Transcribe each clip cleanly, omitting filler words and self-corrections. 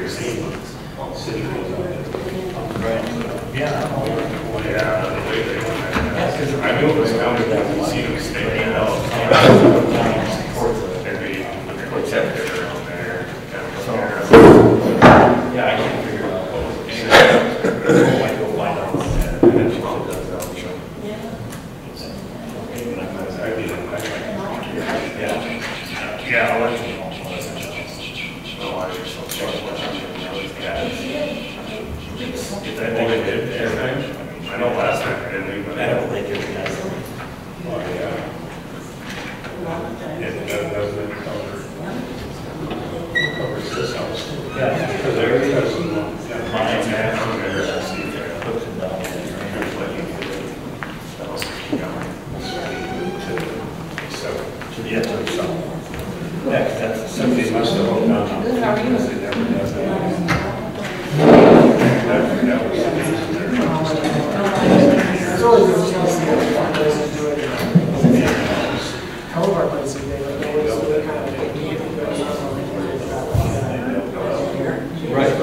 seen all the city goes out there. Right. Yeah, the way they went at it. I know this county, you see them sticking out. And they protect it around there. Yeah, I can't figure it out. I go find out. Yeah, I'll let you know. I know last time I didn't, but I don't think it has. it doesn't covers this house. Yeah, Because there is some mine there. See there. puts it down. To the edge of the sun. Yeah, that's Somebody must have opened up. Good, how are you? Because they never does that. That was the reason there. It's always good to see one place do it. All of our places, they always do it kind of like me. Right.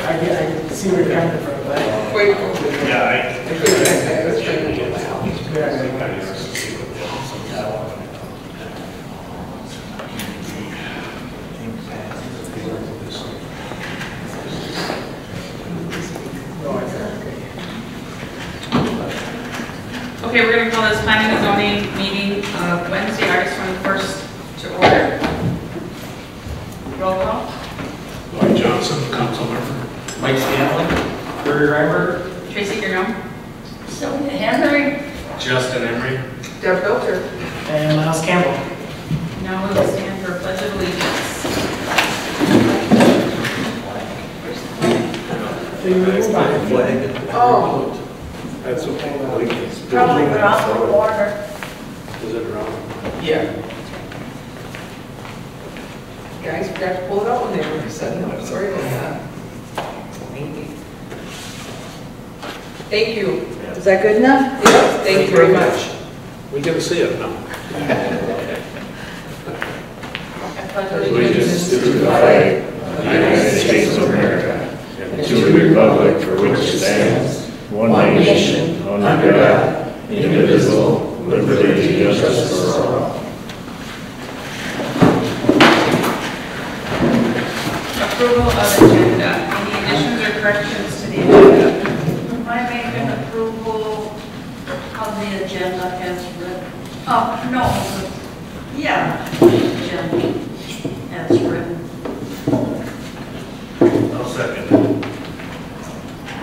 I see where you're coming from, but. Okay, we're going to call this planning and zoning meeting of Wednesday, August 21st to order. Roll call. Lloyd Johnson, council member. Mike Scanlon, Barry Reimer, Tracy Gurnall. Sylvia Henry. Justin Emery. Deb Filter. And Miles Campbell. Now we will stand for pledge of allegiance. Oh, That's okay. probably wrong order. Is it wrong? Yeah. Guys, we got to pull it out when they were setting up. Sorry about that. Thank you. Is that good enough? Yes, thank you very much. We can see it now. I pledge Allegiance to the flag of the United States of America, and to the republic for which it stands, one nation, under God, indivisible, liberty and justice for all. Approval of agenda. Any additions or corrections to the agenda? I make an approval of the agenda as written. Oh, no, yeah, agenda as written. I'll second.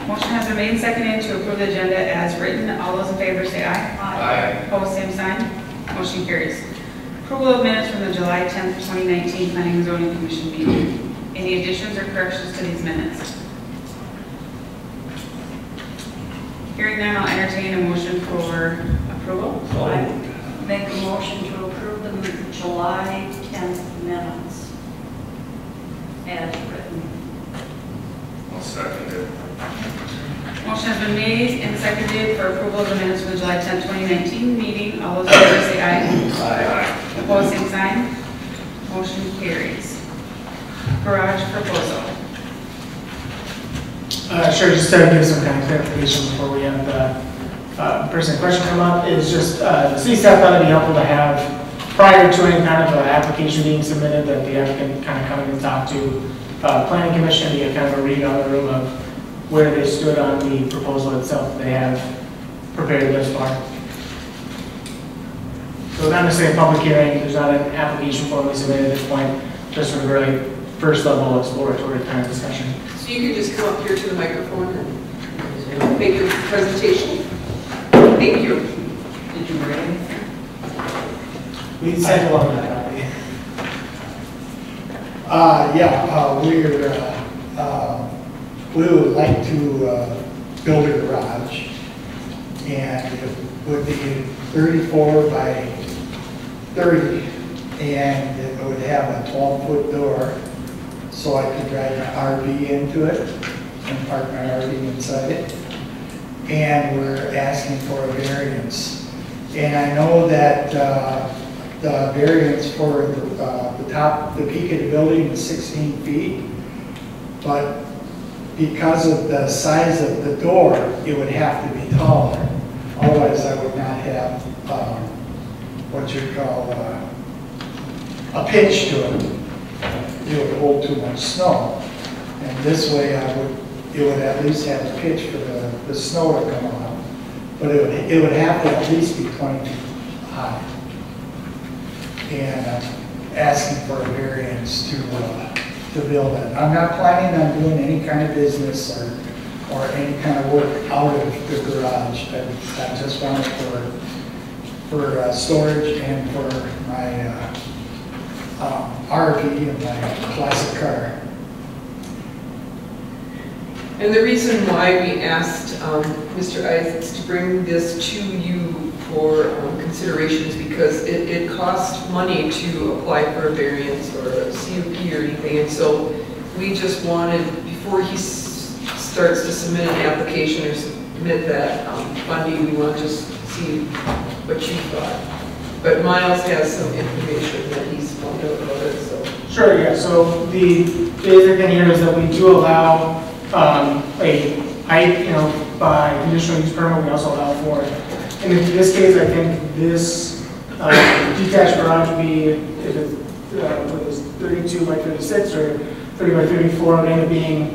Motion has been made and seconded to approve the agenda as written. All those in favor say aye. Aye. Opposed, same sign. Motion carries. Approval of minutes from the July 10th, 2019 Planning and Zoning Commission meeting. Any additions or corrections to these minutes? Hearing none, I'll entertain a motion for approval. I make a motion to approve the July 10th minutes as written. I'll second it. Motion has been made and seconded for approval of the minutes from the July 10th, 2019 meeting. All those in favor say aye. Aye. Opposed, same sign. Motion carries. Garage proposal. Sure, just to give some kind of clarification before we have the person in question come up, is just the city staff thought it'd be helpful to have, prior to any kind of application being submitted, that the applicant kind of come in and talk to planning commission to get kind of a read on the room of where they stood on the proposal itself they have prepared thus far. So not necessarily a public hearing, there's not an application formally submitted at this point, just sort of really first level exploratory kind of discussion. So you can just come up here to the microphone and make your presentation. Thank you. Did you bring anything? We sent along that copy. We would like to build a garage, and it would be 34 by 30 and it would have a 12-foot door, so I could drive my RV into it and park my RV inside it. And we're asking for a variance. And I know that the variance for the peak of the building is 16 feet, but because of the size of the door, it would have to be taller. Otherwise, I would not have what you call a pitch to it. It would hold too much snow. And this way, it would at least have a pitch for the snow to come on. But it would have to at least be 20 feet high. And I'm asking for a variance to build it. I'm not planning on doing any kind of business or any kind of work out of the garage. I just want it for storage and for my RV and my classic car. And the reason why we asked Mr. Isaacs to bring this to you for consideration is because it costs money to apply for a variance or a CUP or anything. And so we just wanted, before he starts to submit an application or submit that funding, we want to just see what you thought. But Miles has some information that he's found out about it, so. Sure, yeah, so the basic thing here is that we do allow a height, by conditional use permit. We also allow for, and in this case, I think this detached garage would be, if it was 32 by 36 or 30 by 34, it would end up being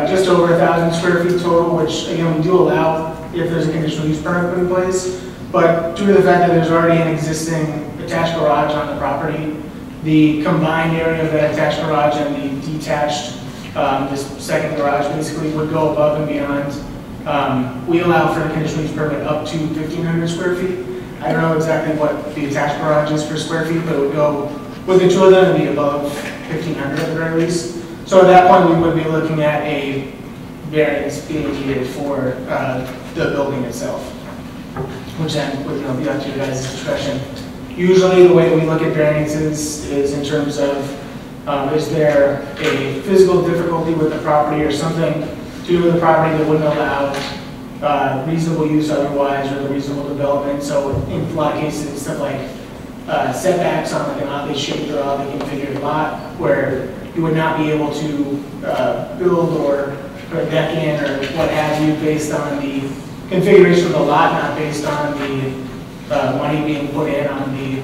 just over 1,000 square feet total, which again, we do allow if there's a conditional use permit put in place. But due to the fact that there's already an existing attached garage on the property, the combined area of that attached garage and the detached, this second garage basically would go above and beyond. We allow for the conditional use permit up to 1,500 square feet. I don't know exactly what the attached garage is for square feet, but it would go, with the two of them, it would be above 1,500 at the very least. So at that point, we would be looking at a variance being needed for the building itself, which then would be up to your guys' discretion. Usually the way we look at variances is in terms of is there a physical difficulty with the property or something to do with the property that wouldn't allow reasonable use otherwise or the reasonable development. So in a lot of cases, stuff like setbacks on like an oddly shaped or oddly configured lot where you would not be able to build or put a deck in or what have you based on the configuration of the lot, not based on the money being put in on the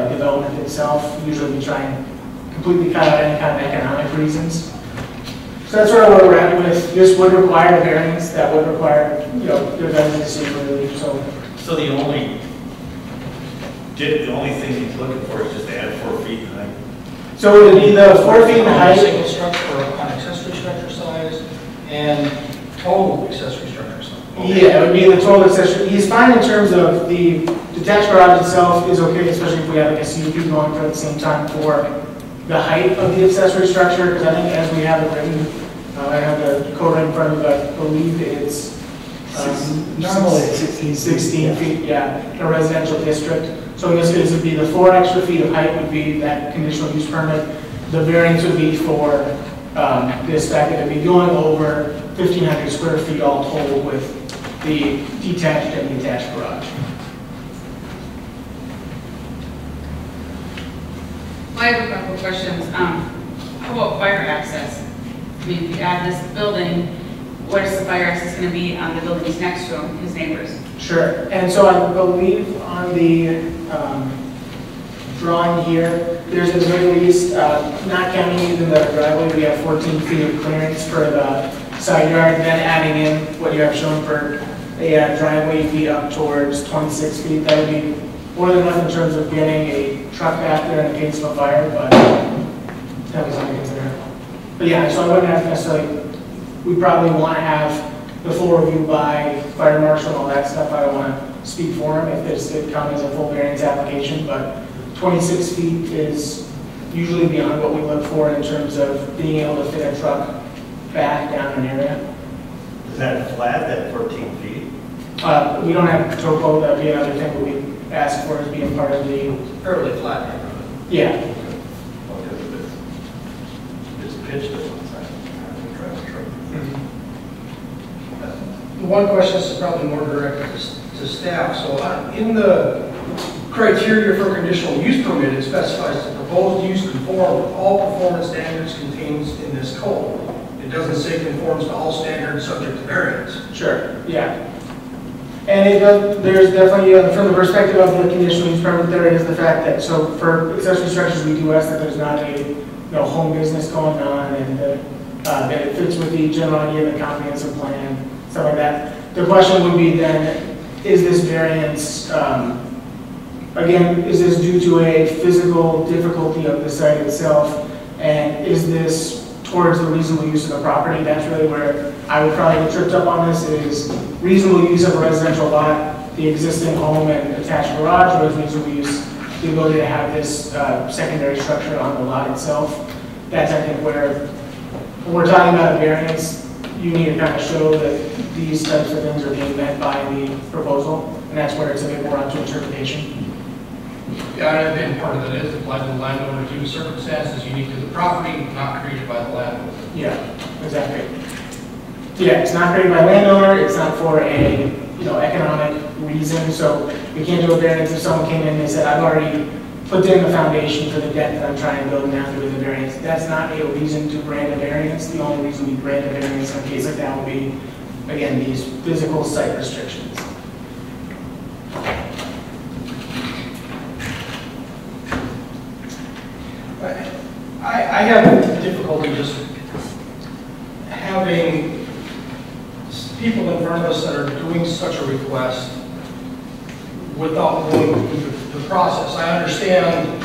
development itself. Usually we try and completely cut out any kind of economic reasons. So that's sort of where we're at with. This would require a variance. That would require, the guys' decision really. So the only thing he's looking for is just to add 4 feet in height. So it would be the 4 feet in height. Single structure on accessory structure size and total accessory structure size. Yeah, it would be the total accessory. He's fine in terms of the detached garage itself is okay, especially if we have like a CUP going for at the same time for the height of the accessory structure, because I think as we have it written, I have the code right in front of me, but I believe it's Normally it's 16 feet, yeah, in a residential district. So in this case, it would be the 4 extra feet of height would be that conditional use permit. The variance would be for this fact that it would be going over 1,500 square feet all total with the detached and the attached garage. I have a couple of questions. How about fire access? I mean, if you add this building, what is the fire access going to be on the buildings next to him, his neighbors? Sure. And so I believe on the drawing here, there's at the very least, not counting even the driveway, we have 14 feet of clearance for the side yard, then adding in what you have shown for a driveway feet up towards 26 feet. That would be more than enough in terms of getting a truck back there in case of a fire, but that was something to consider. But yeah, so I wouldn't have necessarily, we probably want to have the full review by fire marshal and all that stuff. I don't want to speak for him if it comes as a full variance application, but 26 feet is usually beyond what we look for in terms of being able to fit a truck back down an area. Is that flat, that 14 feet? We don't have topo, that would be another thing that we ask for as being part of the Fairly flat neighborhood. Yeah, Because if it's pitched at one side, I can drive a truck. One question is probably more directed to staff. So in the criteria for conditional use permit, it specifies the proposed use conform with all performance standards contained in this code. It doesn't say conforms to all standards subject to variance. sure, yeah. And it does, there's definitely, from the perspective of the conditional use permit, there is the fact that, so for accessory structures, we do ask that there's not a, home business going on, and that it fits with the general idea of the comprehensive plan, stuff like that. The question would be then, is this variance, again, is this due to a physical difficulty of the site itself? And is this towards the reasonable use of the property? That's really where I would probably get tripped up on this, is reasonable use of a residential lot, the existing home and attached garage, or is reasonable use the ability to have this secondary structure on the lot itself? That's, I think, where when we're talking about a variance, you need to kind of show that these types of things are being met by the proposal, and that's where it's a bit more onto interpretation. Yeah, and part of it is applied to the landowner due to circumstances unique to the property, not created by the landowner. Yeah, exactly. Yeah, it's not created by landowner, it's not for a, economic reason, so we can't do a variance if someone came in and they said, I've already put in the foundation for the deck that I'm trying to build, and now I'm doing the variance. That's not a reason to grant a variance. The only reason we grant a variance in a case like that would be, again, these physical site restrictions. I have difficulty just having people in front of us that are doing such a request without going through the process. I understand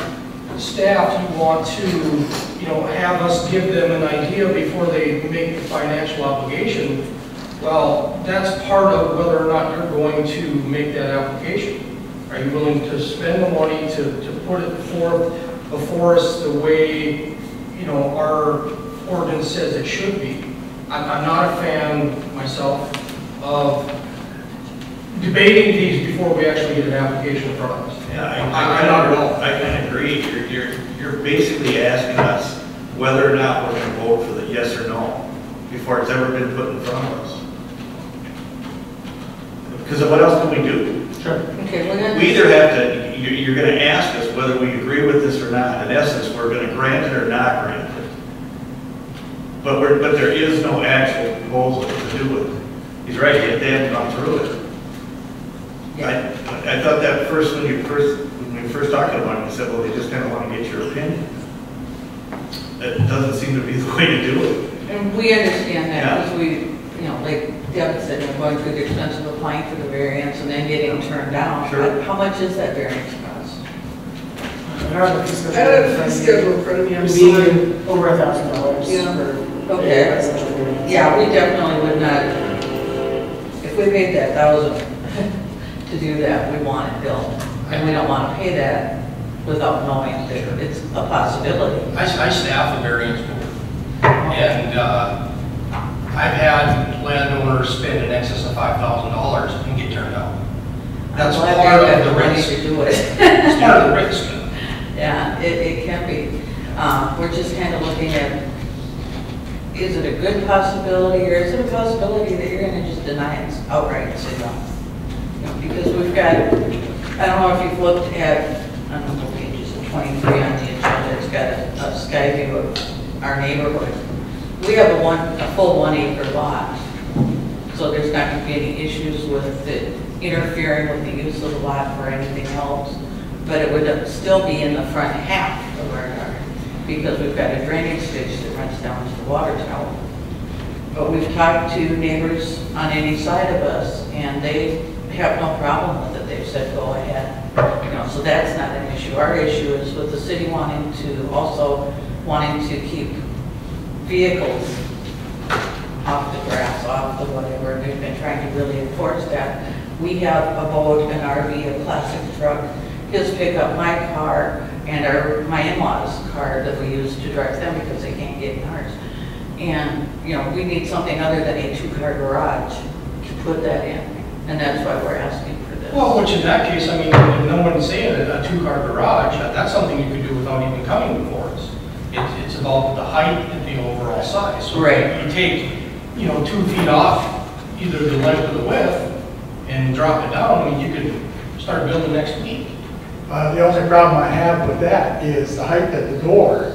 staff, you want to, have us give them an idea before they make the financial obligation. Well, that's part of whether or not you're going to make that application. Are you willing to spend the money to put it before us the way, our ordinance says it should be? I'm not a fan, myself, of debating these before we actually get an application in front of us. Yeah, I'm not at all. I can agree. You're basically asking us whether or not we're going to vote for the yes or no before it's ever been put in front of us. Because what else can we do? Sure. Okay, we're gonna. We either have to, you're going to ask us whether we agree with this or not. In essence, we're going to grant it or not grant it. But there is no actual proposal to do with it. He's right, they haven't gone through it. I thought that when we first talked about it, we said, well, they just kind of want to get your opinion. That doesn't seem to be the way to do it. And we understand that, Yeah. because we, like Deb said, going through the expense of applying for the variance and then getting turned down. Sure. How much is that variance cost? I don't have the fee I don't have the fee schedule in front of me, I'm It'd sorry. be over $1,000 Yeah. for Okay. a residential variance. Yeah, we definitely would not, if we paid that $1,000 to do that, we want it built. And we don't want to pay that without knowing that it's a possibility. I staff the variance board, and I've had landowners spend in excess of $5,000 and get turned down. That's I'm glad part they of have the money risk. to do it. It's part of the risk. Yeah, it can be. We're just kind of looking at, is it a good possibility, or is it a possibility that you're going to just deny it outright and say no? Because we've got, I don't know if you've looked at, I don't know what page is it, 23 on the agenda, it's got a sky view of our neighborhood. We have a full 1 acre lot, so there's not going to be any issues with it interfering with the use of the lot for anything else, but it would still be in the front half of our yard, because we've got a drainage ditch that runs down to the water tower. But we've talked to neighbors on any side of us, and they have no problem with it. They've said, go ahead. So that's not an issue. Our issue is with the city wanting to keep vehicles off the grass, off the whatever. We've been trying to really enforce that. We have a boat, an RV, a classic truck, his pickup, my car, and my in-laws' car that we use to drive them because they can't get in ours. And, we need something other than a 2-car garage to put that in. And that's why we're asking for this. Well, which in that case, I mean, if no one's saying it, a 2-car garage, that's something you could do without without even coming before us. It's about the height and the overall size. So Right. you take, 2 feet off either the length or the width and drop it down, I mean, you could start building next week. The only problem I have with that is the height of the door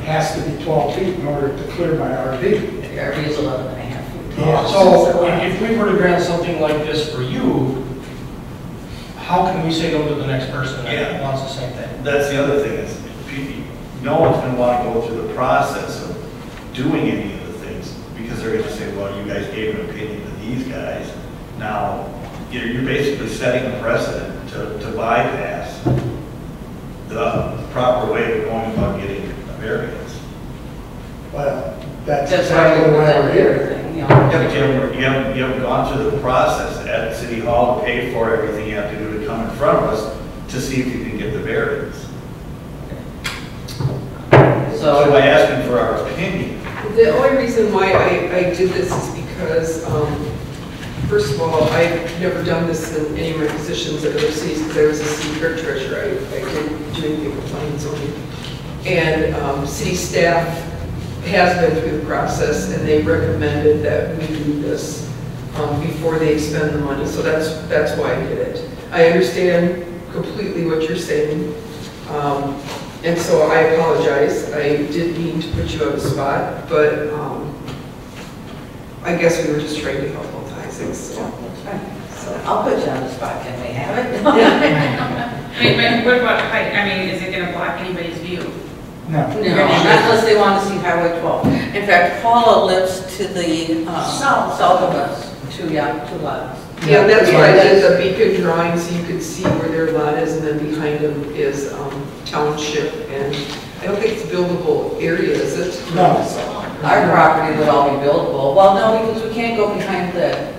has to be 12 feet in order to clear my RV. The RV is 11 and a half feet. Yeah. So if we were to grant something like this for you, how can we say no to the next person that Yeah. wants the same thing? That's the other thing is, no one's gonna want to go through the process of doing any of the things because they're gonna say, well, you guys gave an opinion to these guys. Now, you're basically setting a precedent to bypass the proper way of going about getting a variance. Well, that's That's why exactly we why we're present here. everything, Yeah, but you haven't gone through the process at City Hall to pay for everything you have to do to come in front of us to see if you can get the variance. So by asking for our opinion, The only reason why I did this is because, first of all, I've never done this in any of my positions at other cities because I was a city clerk treasurer. I didn't do anything with planning and zoning. And city staff has been through the process and they recommended that we do this before they expend the money. So that's why I did it. I understand completely what you're saying. And so I apologize. I did mean to put you on the spot, but I guess we were just trying to help both Isaacs. So. That's fine. So I'll put you on the spot, can we have it? I mean, but what about height? I mean, is it gonna block anybody's view? No. No, not unless they want to see Highway 12. In fact, Paula lives to the south of us, two lots. Yeah, that's why I did the beacon drawing, so you could see where their lot is, and then behind them is township, and I don't think it's buildable area, is it? No. Our property would all be buildable. Well, no, because we can't go behind the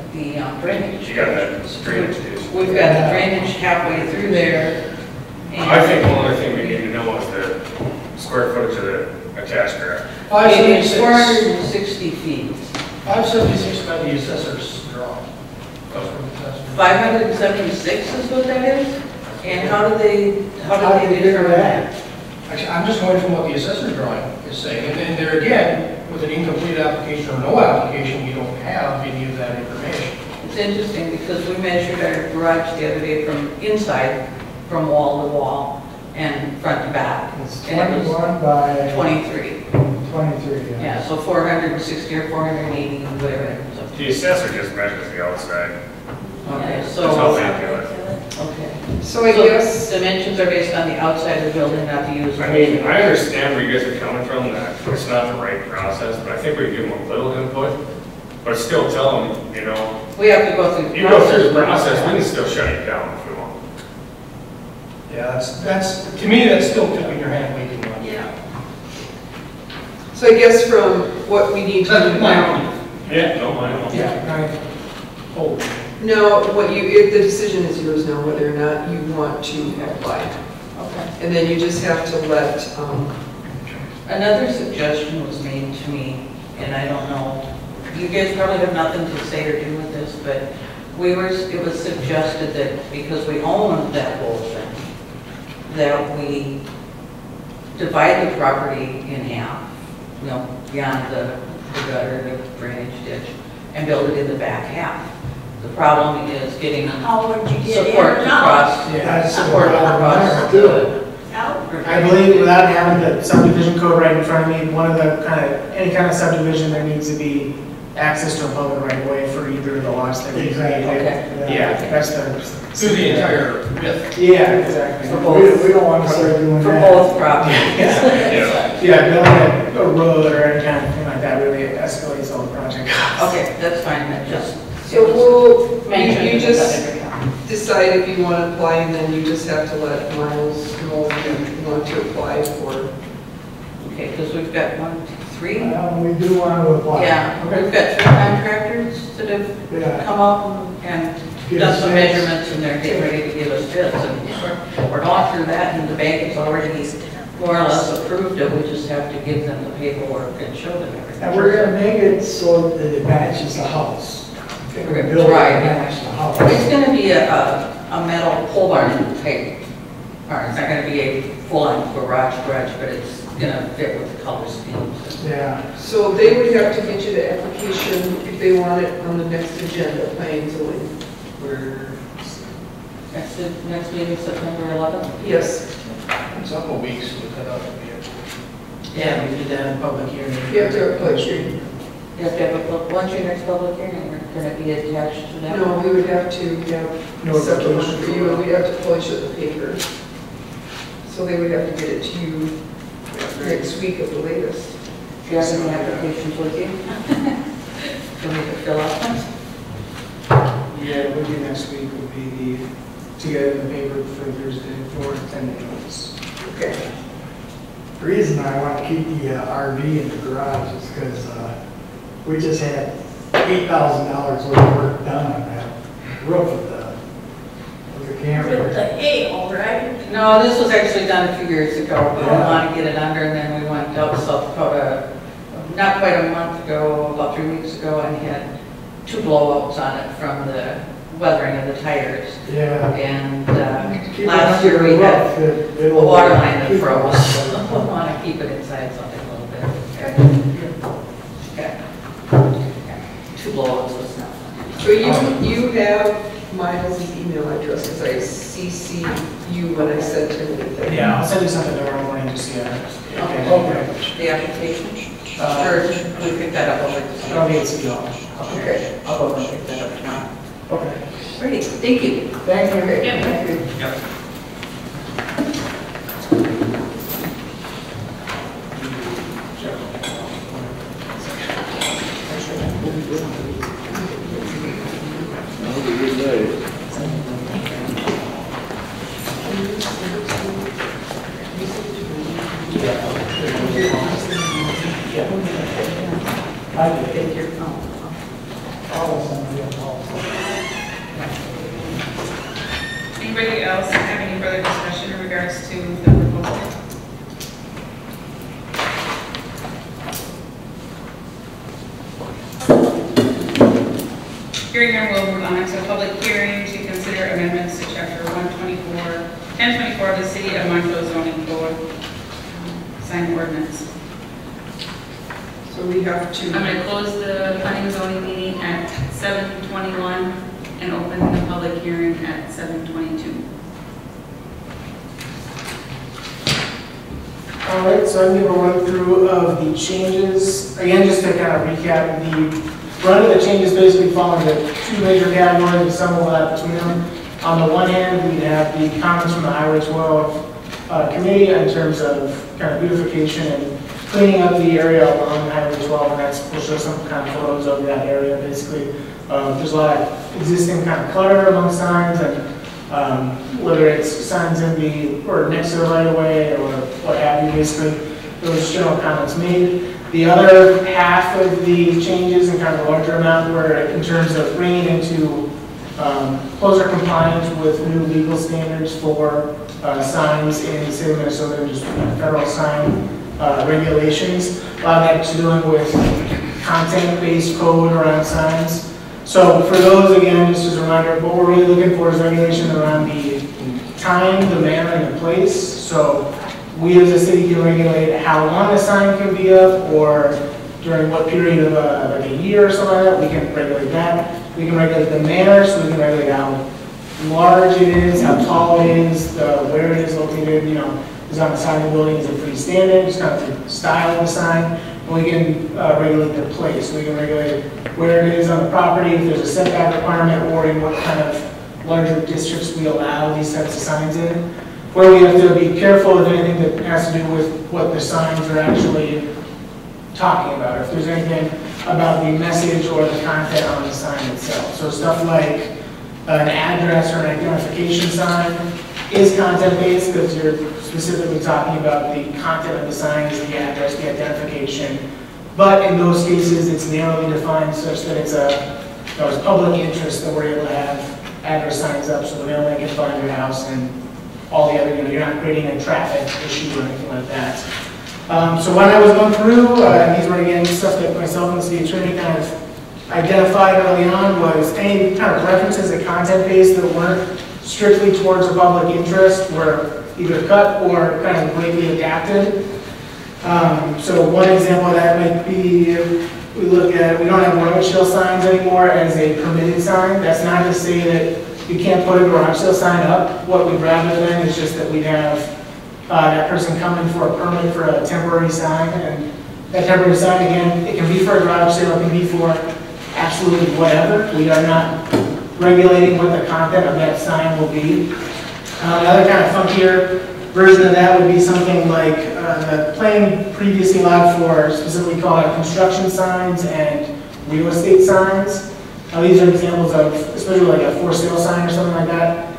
drainage. You got that drainage ditch. We've got the drainage halfway through there. and- I think one other thing we need to know is the square footage of the attached garage. It is 576 460 feet. 576 by the assessor's drawing. 576 is what that is? And how did they determine that? Actually, I'm just going from what the assessor's drawing is saying, and then there again, with an incomplete application or no application, we don't have any of that information. It's interesting because we measured our garage the other day from inside, from wall to wall, and front to back. It's And it was 21 by 23. 23, yeah. Yeah, so 460 or 480, whatever it was. The assessor just measures the outside. Okay, That's how so, they do it. okay. So I guess, Dimensions are based on the outside of the building, not the user. I mean, I understand where you guys are coming from, that it's not the right process, but I think we give them a little input, but still tell them, We have to go through the you go through the process, we can still shut you down if we want. Yeah, that's, to me, that's still tipping your hand waiting on. Yeah. so I guess from what we need to That's do my now. own. Yeah, no, I don't. Yeah, oh, No, the decision is yours now, whether or not you want to apply. Okay. And then you just have to let, Another suggestion was made to me, and I don't know, you guys probably have nothing to say or do with this, but it was suggested that because we own that whole thing, that we divide the property in half, beyond the gutter, the drainage ditch, and build it in the back half. The problem is getting support across, That's support across do it. the. I believe without having the subdivision code right in front of me, one of the any kind of subdivision, there needs to be access to a public right of way for either of the lots that we Exactly. created. Okay. Yeah, that's through the entire width. Yeah, exactly. For We both, don't want to start doing for that. both properties. Yeah. Yeah, building a road or any kind of thing like that really escalates the whole project. Okay, that's fine, that just. so you Mention just that. decide if you want to apply, and then you just have to let Miles know if you want to apply for. Okay, because we've got 1, 2, 3. We do want to apply. Yeah, we've got 3 contractors that have Yeah. come up and Give done us some bids. measurements, and they're getting ready to give us bids. And we're going through that, and the bank has already more or less approved it. We just have to give them the paperwork and show them everything. And we're gonna make it so that it matches the house. We're gonna Build it try to it. match the house. It's gonna be a metal pole barn type barn. It's not gonna be a full-on garage, but it's gonna fit with the color scheme. Yeah, So they would have to get you the application if they want it on the next agenda, planning and zoning. Next meeting, September 11th? Yes, It's up a week, so we cut out the meeting. Yeah, we did that in public hearing. you have to have a public hearing. You have to have when's your next public hearing, or can it be attached to that? No, we would have to have a separate one for you, and we'd have to publish it in the paper. So they would have to get it to you next week at the latest. Do you have any applications with you? For me to fill out? Yeah, it would be next week, would be to get it in the paper for Thursday for 10 days. Okay. the reason I want to keep the RV in the garage is because we just had $8,000 worth of work done on that roof of the camper. With the hail, right? No, this was actually done a few years ago. We didn't want to get it under, and then we went out to South Dakota, not quite a month ago, about 3 weeks ago, and had 2 blowouts on it from the weathering of the tires. Yeah. And Keep it last under year we the had roof, a it'll water line that keep it froze. under. We want to keep it inside something a little bit. Okay. 2 blowouts was not fun. So you have Miles' email address, because I CC you when I sent him anything. Yeah, I'll send you something tomorrow morning to see it. Okay. The application? Or we pick that up over the I'll get it to you all. Okay. I'll go and pick that up tomorrow. Okay. Great, thank you. Thank you. Okay, thank you. Yep. Have a good day. I did. Take your phone. Anybody else have any further discussion in regards to the proposal? Hearing none, we'll move on to a public hearing to consider amendments to chapter 1024 of the City of Montrose zoning code, sign ordinance. So we have to. I'm going to close the planning and zoning meeting at 7:21 and open the public hearing at 7:22. All right, so I'm going to run through of the changes. Again, just to kind of recap, the run of the changes basically fall into 2 major categories, and some overlap between them. On the one hand, we have the comments from the Highway 12 committee in terms of kind of beautification and cleaning up the area along Highway 12, and we'll show some kind of photos of that area. Basically, there's a lot of existing kind of clutter among signs, and whether it's signs in the, or next to the right of way, or what have you, basically, those general comments made. The other half of the changes, and kind of a larger amount, were in terms of bringing into closer compliance with new legal standards for signs in the state of Minnesota, just federal sign regulations. A lot of that to doing with content-based code around signs. So for those, again, just as a reminder, what we're really looking for is regulation around the time, the manner, and the place. So we as a city can regulate how long a sign can be up, or during what period of like a year or something like that. We can regulate that. We can regulate the manner, so we can regulate how large it is, how tall it is, where it is located, you know, is on the side of the building, is it freestanding, just kind of the style of the sign. And we can regulate the place. We can regulate where it is on the property, if there's a setback requirement, or in what kind of larger districts we allow these types of signs in. Where we have to be careful of anything that has to do with what the signs are actually talking about. If there's anything about the message or the content on the sign itself. So stuff like an address or an identification sign is content-based because you're specifically talking about the content of the sign is the address, the identification. But in those cases, it's narrowly defined such that it's it's public interest that we're able to have address signs up so that no one can find your house and all the other, you know, you're not creating a traffic issue or anything like that. So when I was going through, and these were again stuff that myself and the city attorney kind of identified early on, was any kind of references to content-based that weren't strictly towards the public interest, where either cut or kind of greatly adapted. So one example of that might be, we look at, we don't have garage sale signs anymore as a permitted sign. That's not to say that you can't put a garage sale sign up. What we'd rather than is just that we'd have that person come in for a permit for a temporary sign. And that temporary sign, again, it can be for a garage sale, it can be for absolutely whatever. We are not regulating what the content of that sign will be. Another kind of funkier version of that would be something like the plan previously allowed for specifically called out construction signs and real estate signs. These are examples of, especially like a for sale sign or something like that.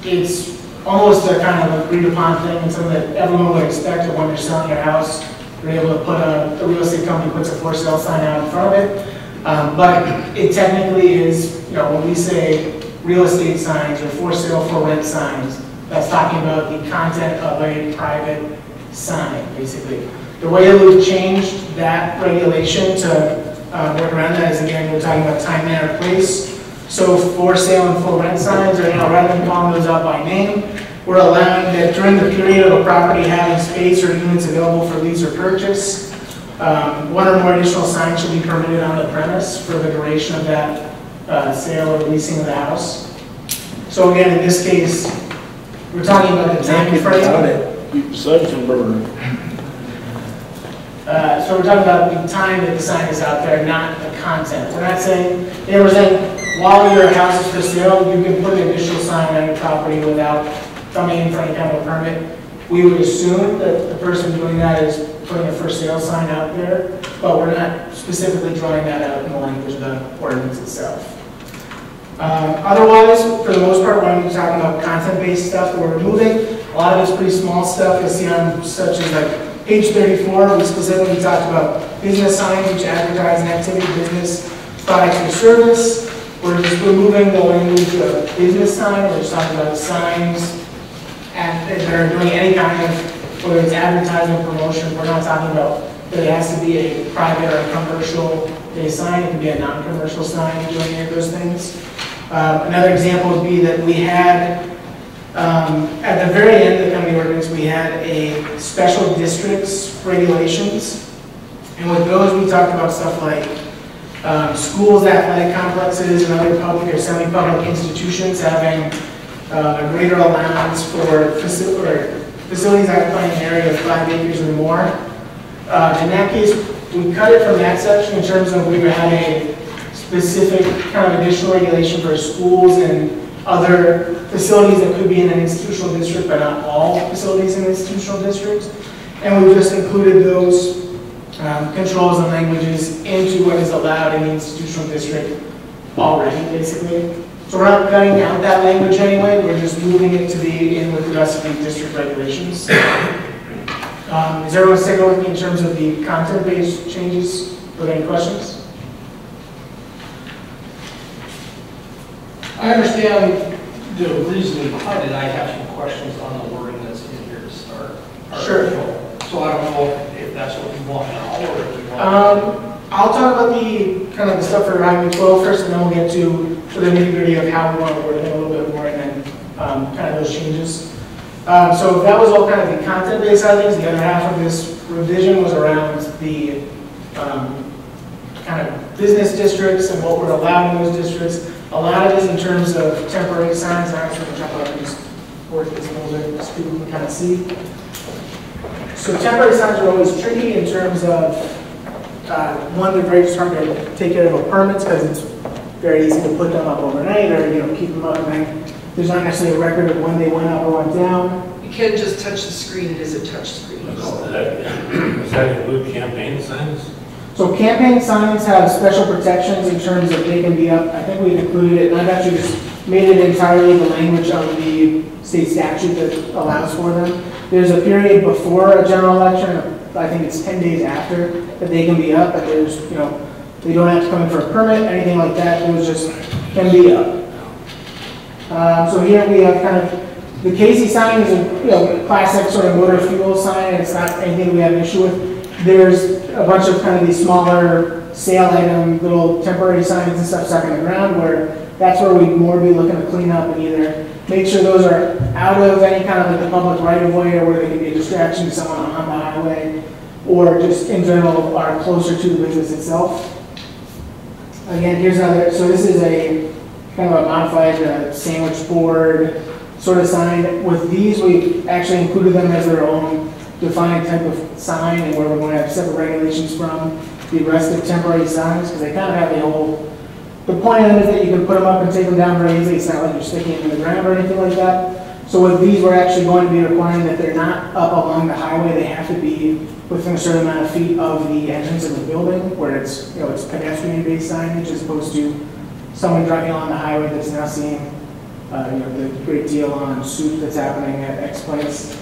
It's almost a kind of agreed upon thing and something that everyone would expect that when they're selling their house, they're able to put the real estate company puts a for sale sign out in front of it. But it technically is, when we say real estate signs or for sale for rent signs, that's talking about the content of a private sign, basically. The way that we've changed that regulation to work around that is, again, we're talking about time, manner, place. So for sale and for rent signs, or rather than calling those out by name, we're allowing that during the period of a property having space or units available for lease or purchase, one or more additional signs should be permitted on the premise for the duration of that sale or leasing of the house. So again, in this case, we're talking about the time frame. So we're talking about the time that the sign is out there, not the content. We're not saying, we're saying while your house is for sale, you can put an additional sign on your property without coming in for any kind of a permit. We would assume that the person doing that is putting a for sale sign out there, but we're not specifically drawing that out in the language of the ordinance itself. Otherwise, for the most part, when we're talking about content-based stuff that we're removing, a lot of it's pretty small stuff. You'll see on such as like page 34, we specifically talked about business signs which advertise an activity, business, product, or service. We're just removing the language of business sign. We're just talking about signs and that are doing any kind of, whether it's advertising, promotion. We're not talking about that it has to be a private or a commercial-based sign. It can be a non-commercial sign doing any of those things. Another example would be that we had, at the very end of the ordinance, we had a special districts regulations. And with those, we talked about stuff like schools, athletic complexes, and other public or semi-public institutions having a greater allowance for facilities occupying an area of 5 acres or more. In that case, we cut it from that section in terms of we had a specific kind of additional regulation for schools and other facilities that could be in an institutional district, but not all facilities in an institutional district. And we've just included those controls and languages into what is allowed in the institutional district already, basically. So we're not cutting out that language anyway, we're just moving it to be in with the rest of the district regulations. Is everyone sticking with me in terms of the content-based changes? Are there any questions? I understand the reason behind it. I have some questions on the wording that's in here to start. Sure. So I don't know if that's what you want now or if you want. I'll talk about the kind of the stuff for Highway 12 first, and then we'll get to the nitty-gritty of how we want to word it a little bit more, and then kind of those changes. So that was all kind of the content-based side of things. The other half of this revision was around the kind of business districts and what we're allowed in those districts. A lot of this in terms of temporary signs. I'm just going to jump up and just work this a little bit so people can kind of see. So temporary signs are always tricky in terms of, one, they're very hard to take care of permits because it's very easy to put them up overnight or keep them up overnight. There's not necessarily a record of when they went up or went down. You can't just touch the screen, it is a touch screen. Does that include campaign signs? So campaign signs have special protections in terms of they can be up. I think we've included it, and I've actually just made it entirely the language of the state statute that allows for them. There's a period before a general election, I think it's 10 days after, that they can be up, and there's, they don't have to come in for a permit, anything like that, those just can be up. So here we have kind of, the Casey sign is a classic sort of motor fuel sign, it's not anything we have an issue with. There's a bunch of kind of these smaller sale item, little temporary signs and stuff stuck in the ground where that's where we'd more be looking to clean up and either make sure those are out of any kind of like the public right of way or where they can be a distraction to someone on the highway, or just in general are closer to the business itself. Again, here's another, so this is a kind of a modified sandwich board sort of sign. With these, we've actually included them as their own defined type of sign, and where we're going to have separate regulations from the rest of temporary signs, because they kind of have the whole, the point of them is that you can put them up and take them down very easily. It's not like you're sticking it in the ground or anything like that. So with these, we're actually going to be requiring that they're not up along the highway. They have to be within a certain amount of feet of the entrance of the building, where it's, it's pedestrian-based signage as opposed to someone driving along the highway that's now seeing, the great deal on soup that's happening at X place.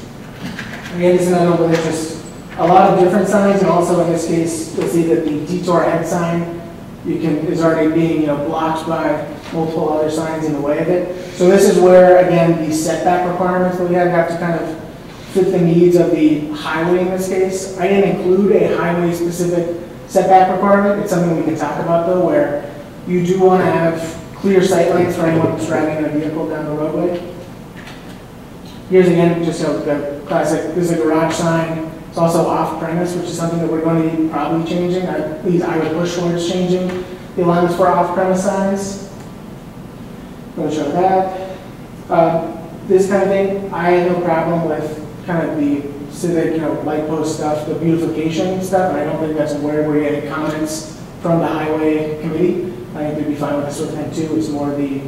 Again, this is another one where there's just a lot of different signs, and also in this case, you'll see that the detour head sign is already being blocked by multiple other signs in the way of it. So this is where, again, the setback requirements that we have to kind of fit the needs of the highway in this case. I didn't include a highway-specific setback requirement. It's something we can talk about, though, where you do want to have clear sight lines for anyone who's driving a vehicle down the roadway. Here's again, just the classic, this is a garage sign. It's also off-premise, which is something that we're going to be probably changing. At least I would push towards changing the alignments for off-premise signs. I'm going to show that. This kind of thing, I have no problem with kind of the civic, light post stuff, the beautification stuff, and I don't think that's where we're getting comments from the highway committee. I think they'd be fine with this sort of thing too. It's more the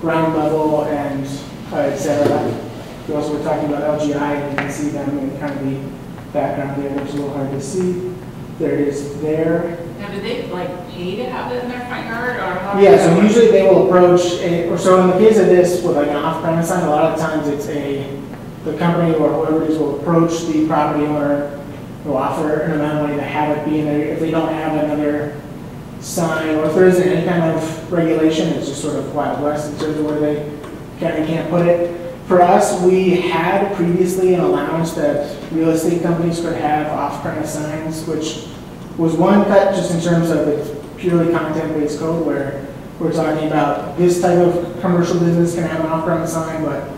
ground level and et cetera. We also were talking about LGI, and you can see them in kind of the background there, which is a little hard to see. There it is there. Now, do they pay to have it in their front yard, or how? Yeah, so usually they will approach, so in the case of this, with an off-premise sign, a lot of times it's the company or whoever it is will approach the property owner, will offer an amount of money to have it be in there. If they don't have another sign, or if there isn't any kind of regulation, it's just sort of Wild West in terms of where they can and can't put it. For us, we had previously an allowance that real estate companies could have off-premise signs, which was one cut just in terms of it's purely content-based code, where we're talking about this type of commercial business can have an off-premise sign, but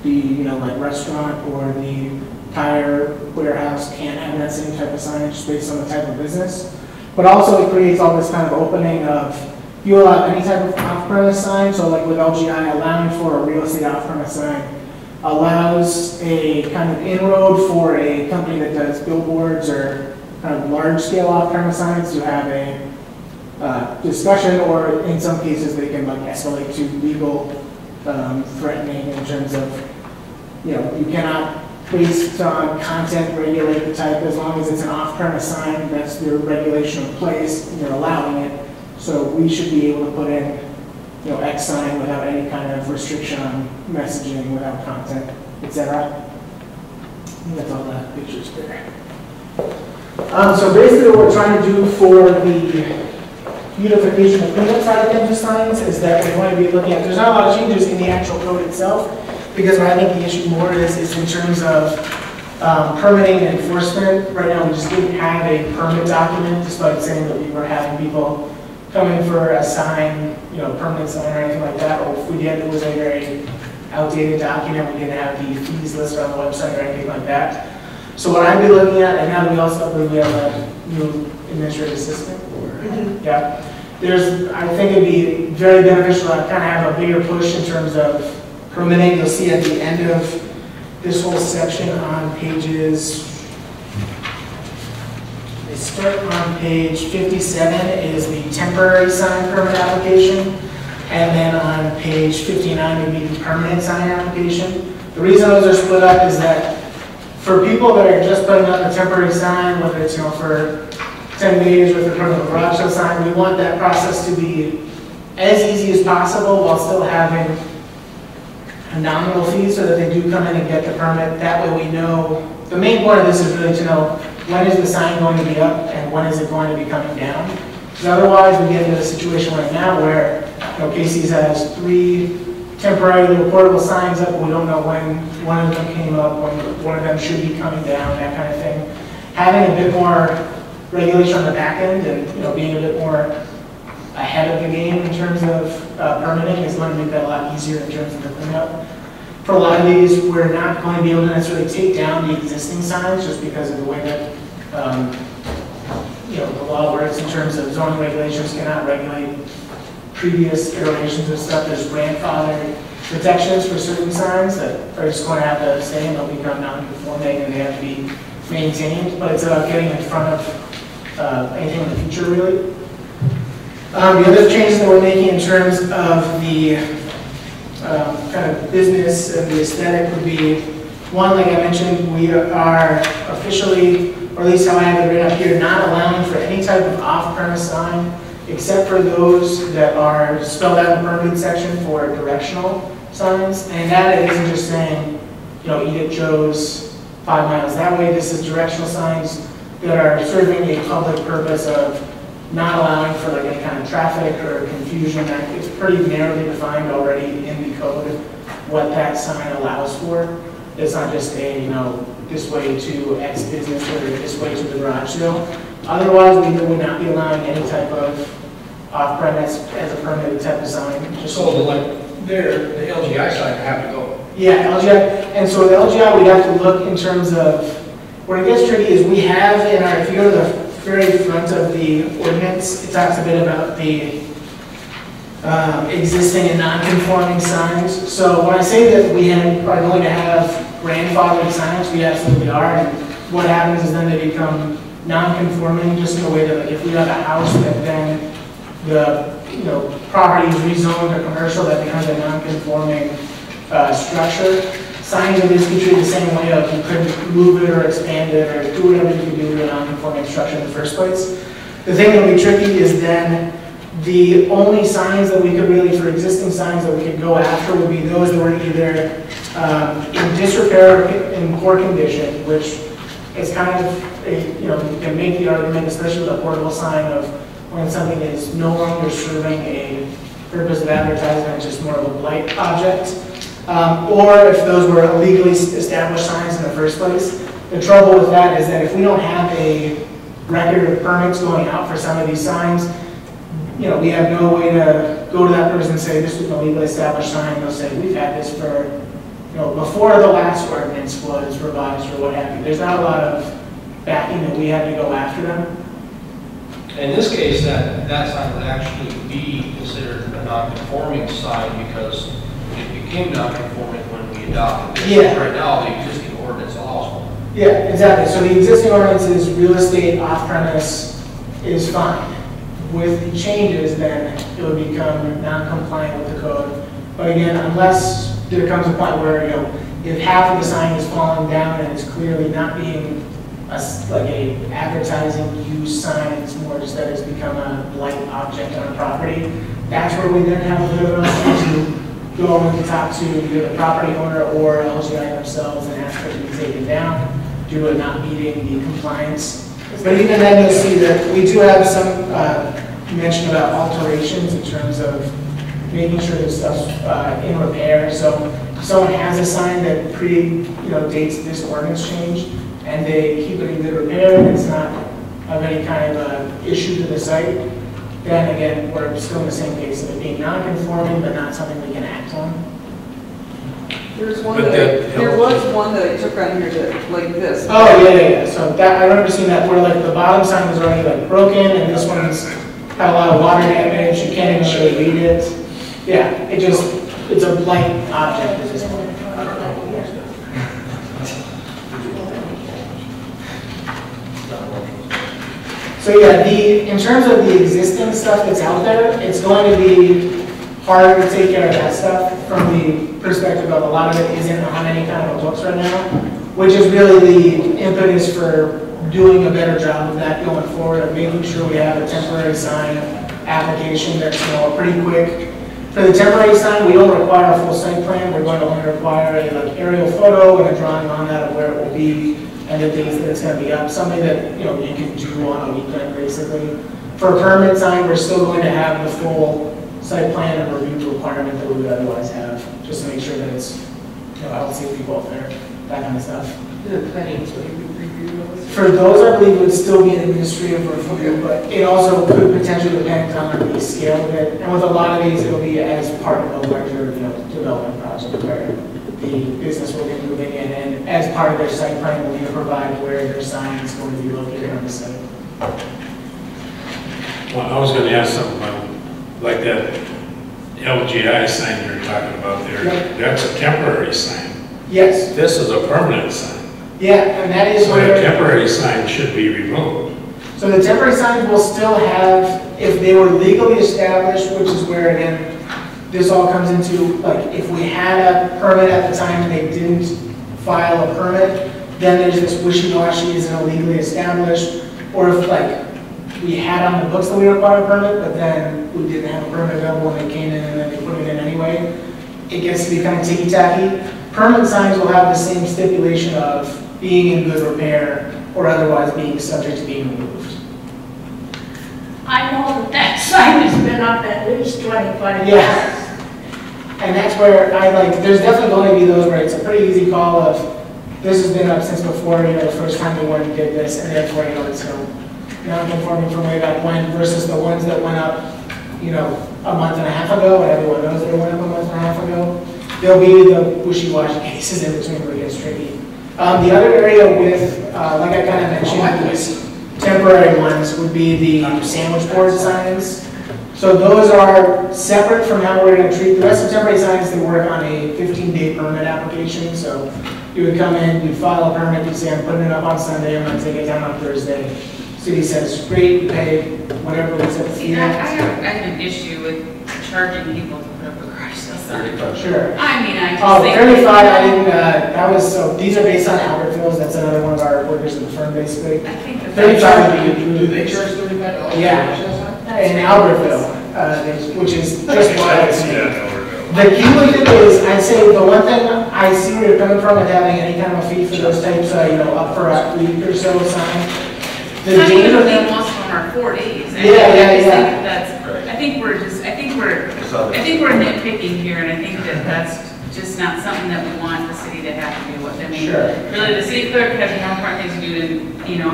the restaurant or the tire warehouse can't have that same type of signage based on the type of business. But also it creates all this kind of opening of, you allow any type of off-premise sign, so like with LGI, allowing for a real estate off-premise sign allows a kind of inroad for a company that does billboards or kind of large-scale off-premise signs to have a discussion, or in some cases they can escalate to legal threatening in terms of, you cannot, based on content, regulate the type. As long as it's an off-premise sign, that's the regulation in place, and you're allowing it. So we should be able to put in, X sign without any kind of restriction on messaging, without content, etc. I think that's all the pictures there. So basically what we're trying to do for the beautification and cleanup side of things with signs is that we're going to be looking at, there's not a lot of changes in the actual code itself, because what I think the issue more is in terms of permitting and enforcement. Right now we just didn't have a permit document, despite saying that we were having people come in for a sign, permanent sign or anything like that. Or if we did, it was a very outdated document. We didn't have the fees listed on the website or anything like that. So what I'd be looking at, and now we also believe we have a new administrative assistant. Yeah. I think it'd be very beneficial to kind of have a bigger push in terms of permitting. You'll see at the end of this whole section on pages, they start on page 57 is the temporary sign permit application, and then on page 59 would be the permanent sign application. The reason those are split up is that for people that are just putting up a temporary sign, whether it's for 10 days with a permanent garage sale sign, we want that process to be as easy as possible while still having a nominal fee so that they do come in and get the permit. That way we know, the main point of this is really to know when is the sign going to be up and when is it going to be coming down. Because otherwise we get into a situation right now where Casey's has 3 temporary little portable signs up, but we don't know when one of them came up, when one of them should be coming down, that kind of thing. Having a bit more regulation on the back end and being a bit more ahead of the game in terms of permitting is going to make that a lot easier in terms of the cleanup. For a lot of these, we're not going to be able to necessarily take down the existing signs just because of the way that the law works in terms of zoning regulations cannot regulate previous iterations of stuff. There's grandfather protections for certain signs that are just going to have to stay and they'll become non-conforming and they have to be maintained. But it's about getting in front of anything in the future, really. The other changes that we're making in terms of the kind of business and the aesthetic would be, one, like I mentioned, we are officially, or at least how I have it written up here, not allowing for any type of off-premise sign except for those that are spelled out in the permitted section for directional signs. And that isn't just saying, eat at Joe's 5 miles that way. This is directional signs that are serving a public purpose of not allowing for like any kind of traffic or confusion. It's pretty narrowly defined already in the code what that sign allows for. It's not just a, this way to X business or this way to the garage sale. Otherwise, we would not be allowing any type of off-premise as a permitted type of sign. Just So the LGI sign have to go. Yeah, LGI. And so the LGI, we'd have to look in terms of, where it gets tricky is we have in our, if you go to the very front of the ordinance, it talks a bit about the existing and non-conforming signs. So when I say that we are going to have grandfathered signs, we absolutely are. And what happens is then they become non-conforming, just in a way that like if we have a house that then the property is rezoned to commercial, that becomes a non-conforming structure. Signs would just be treated the same way of you couldn't move it or expand it or do whatever you could do to a non-conforming structure in the first place. The thing that would be tricky is then the only signs that we could really, for existing signs that we could go after would be those that were either in disrepair or in poor condition, which is kind of you can make the argument, especially with a portable sign, of when something is no longer serving a purpose of advertisement, it's just more of a blight object. Or if those were illegally established signs in the first place. The trouble with that is that if we don't have a record of permits going out for some of these signs, we have no way to go to that person and say, this was an illegally established sign. They'll say, we've had this for, before the last ordinance was revised or what have you. There's not a lot of backing that we had to go after them. In this case, that sign would actually be considered a non-conforming sign because it became non-conforming when we adopted it. Yeah. Right now, the existing ordinance allows one. Yeah, exactly. So the existing ordinance is real estate off-premise is fine. With the changes, then it would become non-compliant with the code. But again, unless there comes a point where, if half of the sign is falling down and it's clearly not being like a advertising use sign, it's more just that it's become a blight object on a property, that's where we then have a bit of an opportunity to go and talk to either the property owner or LGI themselves and ask for it to be taken down due to not meeting the compliance. But even then, you'll see that we do have some mention about alterations in terms of making sure that stuff's in repair. So if someone has a sign that dates this ordinance change and they keep it in good repair and it's not of any kind of issue to the site, then again, we're still in the same case of it being non-conforming but not something we can act on. There was one that I took on here that, like this. Oh, yeah. So that, I remember seeing that where like the bottom sign was already like broken and this one's got a lot of water damage, you can't even really read it. Yeah, it's a blight object at this point. So yeah, in terms of the existing stuff that's out there, it's going to be hard to take care of that stuff from the perspective of a lot of it isn't on any kind of books right now, which is really the impetus for doing a better job of that going forward, of making sure we have a temporary sign application that's pretty quick. For the temporary sign, we don't require a full site plan. We're going to only require a aerial photo and a drawing on that of where it will be and the days that it's going to be up. Something that you can do on a weekend, basically. For a permanent sign, we're still going to have the full site plan and review requirement that we would otherwise have, just to make sure that it's health, safety, welfare, that kind of stuff. The planning is what you would review those? For those, I believe, it would still be an administrative review, but it also could potentially depend on the scale of it. And with a lot of these, it'll be as part of a larger, development project where the business will be moving in, and as part of their site plan, will need to provide where their sign is going to be located on the site. Well, I was gonna ask something, like that LGI sign you're talking about there, Yep. that's a temporary sign. Yes, This is a permanent sign. yeah, and that is So where. the temporary sign should be removed. So the temporary signs will still have, if they were legally established, which is where, again, this all comes into, like, if we had a permit at the time and they didn't file a permit, then there's this wishy-washy, is it illegally established? Or if, like, we had on the books that we required a permit, but then we didn't have a permit available and they came in and then they put it in anyway, it gets to be kind of ticky-tacky. Permanent signs will have the same stipulation of being in good repair or otherwise being subject to being removed. I know that sign has been up at least 25 years. Yeah. And that's where there's definitely going to be those where it's a pretty easy call of, this has been up since before, the first time they went and did this, and therefore, it's non-conforming from way back when, versus the ones that went up, a month and a half ago, and everyone knows they went up a month and a half ago. There'll be the wishy-washy cases in between where it gets tricky. The other area with, like I kind of mentioned, these temporary ones would be the sandwich board signs. So those are separate from how we're going to treat the rest of temporary signs. They work on a 15-day permit application. So you would come in, you'd file a permit, you'd say, I'm putting it up on Sunday, I'm going to take it down on Thursday. City says, great, you pay whatever we set the See, fee I at. have an issue with charging people to put up a garage sale sign. Sure. I mean, I just Oh, think. 35, I didn't, that was, so these are based on Albertville's, that's another one of our workers in the firm, basically. I think the 35 would be Do they charge $35? Yeah. In Albertville, which is just wild to me. The key with it is, I'd say the one thing I see where you're coming from with having any kind of a fee for those types, up for a week or so sign. The I mean, danger I of think them, most of them are 4 days. Yeah, yeah, I think we're nitpicking here, and I think that that's just not something that we want the city to have to do with. I mean, Sure. really, the city clerk has more important things to do than,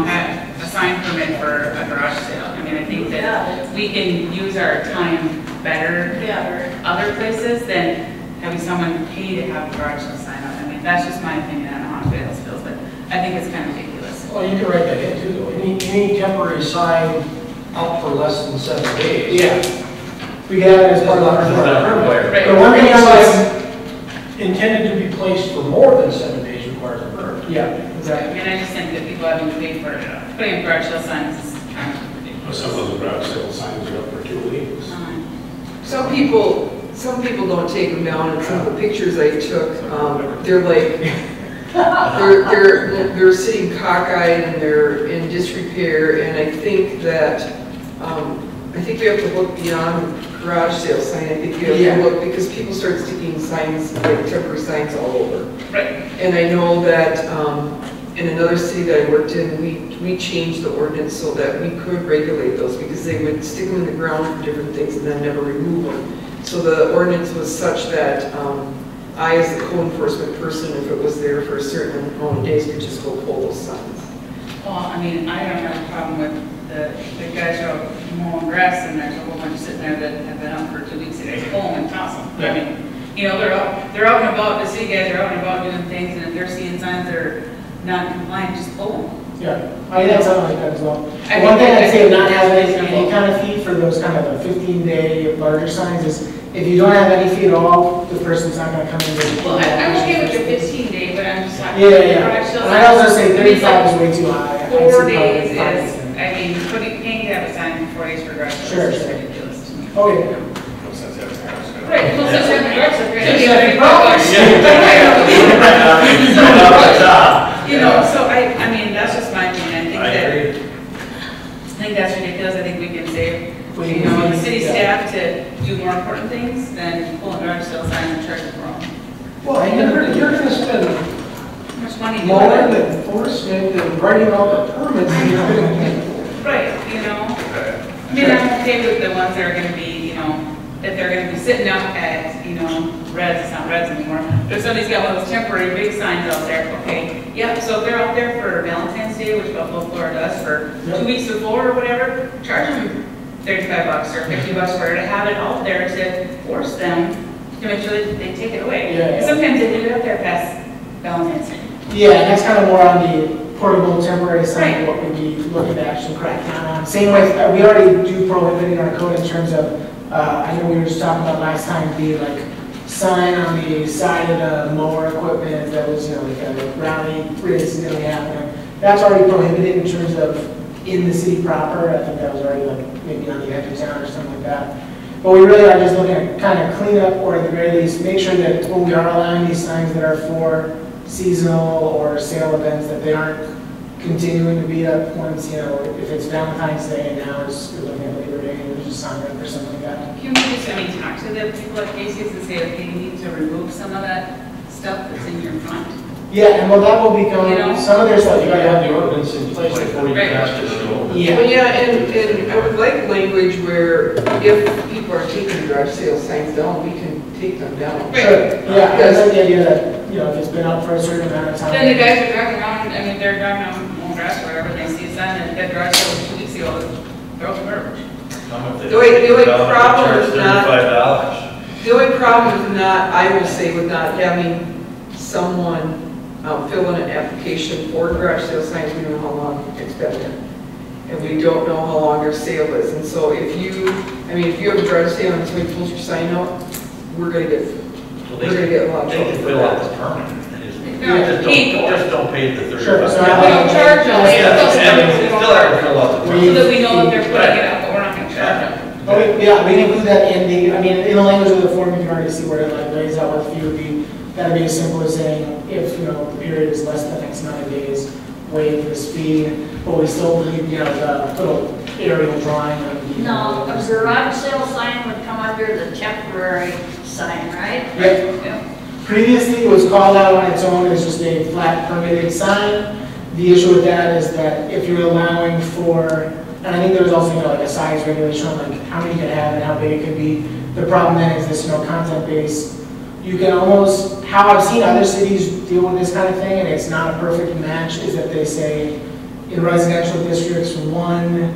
have a sign permit for a garage sale. I mean, I think that we can use our time better other places than having someone pay to have a garage sale sign up. I mean, that's just my opinion, I don't know how anybody else feels, but I think it's kind of ridiculous. Well, you can write that in too, though. Any temporary sign up for less than 7 days. yeah. We can have it as part of our permit. Right. The one thing I was, Intended to be placed for more than 7 days requires a permit. yeah, I exactly. mean, I just think that people having to pay for putting up garage sale signs is kind of ridiculous. Some of the garage sale signs are up for 2 weeks. Some people don't take them down, and some of the pictures I took, they're like, they're sitting cockeyed and they're in disrepair, and I think that, we have to look beyond garage sale sign. I think we have to look, because people start sticking signs, like temporary signs all over. Right. And I know that in another city that I worked in, we changed the ordinance so that we could regulate those, because they would stick them in the ground for different things and then never remove them. So the ordinance was such that I, as the code enforcement person, if it was there for a certain amount of days, could just go pull those signs. Well, I mean, I don't have a problem with the guys who are mowing grass, and there's a whole bunch sitting there that have been up for 2 weeks, and it's full and awesome. I mean, they're out and about, the city guys are out and about doing things, and if they're seeing signs that are not compliant, just pull them. Yeah, I think that's something like that as well. I One think thing that- I'd say not having any kind of fee for those kind of 15-day larger signs is, if you don't have any fee at all, the person's not gonna come in with. Well, I'm okay with the 15-day, but I'm just talking. Yeah. garage sale And I also say signs. I mean, it's 35 is way too high. I'd say 4 probably days 5 is, then. I mean, paying to have a sign for 4 days for garage sale Sure, is sure. ridiculous to me. Oh, yeah. Right, well, since having garage sale, Yeah. So I mean, that's just my opinion. I think that's ridiculous. I think we can save, the city staff to do more important things than pull a garage sale sign and charge them for them. Well, you're going to spend How much money do you more have? than enforcement and writing out the permits than you're going to pay for. Right, I mean, I'm okay with the ones that are gonna be, that they're gonna be sitting out at, you know, Reds, it's not Reds anymore, but if somebody's got one of those temporary big signs out there, okay, yep, so if they're out there for Valentine's Day, which Buffalo, Florida does, for 2 weeks before or whatever, charge them $35 or $50 for it, to have it out there to force them to make sure that they take it away. Yeah. Sometimes they leave it out there past Valentine's Day. Yeah, and that's kind of more on the portable temporary side, Right. what we'd be looking to actually crack down on. Same with, we already do prohibit in our code in terms of, I know we were just talking about last time, the like sign on the side of the mower equipment that was, you know, like a rally race is gonna be happening. That's already prohibited in terms of in the city proper. I think that was already like maybe on the edge of town or something like that. But we really are just looking at kind of clean up, or at the very least, make sure that when we are allowing these signs that are for seasonal or sale events, that they aren't continuing to be up once, you know, if it's Valentine's Day and now it's looking at Labor Day and there's just sign up or something like that. Can we just, I mean, talk to the people at Casey's and say, okay, you need to remove some of that stuff that's in your front? Yeah, and well, that will become, You know? some of their stuff. You gotta have the ordinance in place before you Right. pass this bill. Yeah. Well, yeah, and I would like language where if people are taking garage sale signs down, we can take them down. Sure, yeah, I like the idea that, you know, if it's been up for a certain amount of time. Then the guys are driving around, I mean, they're driving on grass or wherever, they see a sign that garage sale 2 weeks ago, throw it in the garbage. The only problem is not- $35. The only problem with not, I will say, with not having someone fill in an application for garage sale signs, we don't know how long it's been there. And we don't know how long their sale is. And so if you, I mean, if you have a garage sale and somebody pulls your sign out, we're gonna get a lot of They trouble can for fill out that. the permit. Yeah. Just don't pay the Sure, so $35. We don't charge them, we Yeah, still and you still have to fill out the so permit. that we know that they're putting it up, but we're not gonna charge them. Oh, yeah, we can include that in the, I mean, in the language of the form, you can already see where it like lays out what the fee would be. That'd be as simple as saying, if, you know, the period is less than X amount of days, waive this fee, but we still leave, you know, the little aerial drawing of the. No, a garage sale sign would come under the temporary sign, right? Yep. Yeah. Previously, it was called out on its own as just a flat permitted sign. The issue with that is that if you're allowing for, and I think there was also, you know, like a size regulation on like how many you can have and how big it could be. The problem then is this, you know, content based. You can almost, how I've seen other cities deal with this kind of thing, and it's not a perfect match, is that they say in residential districts, one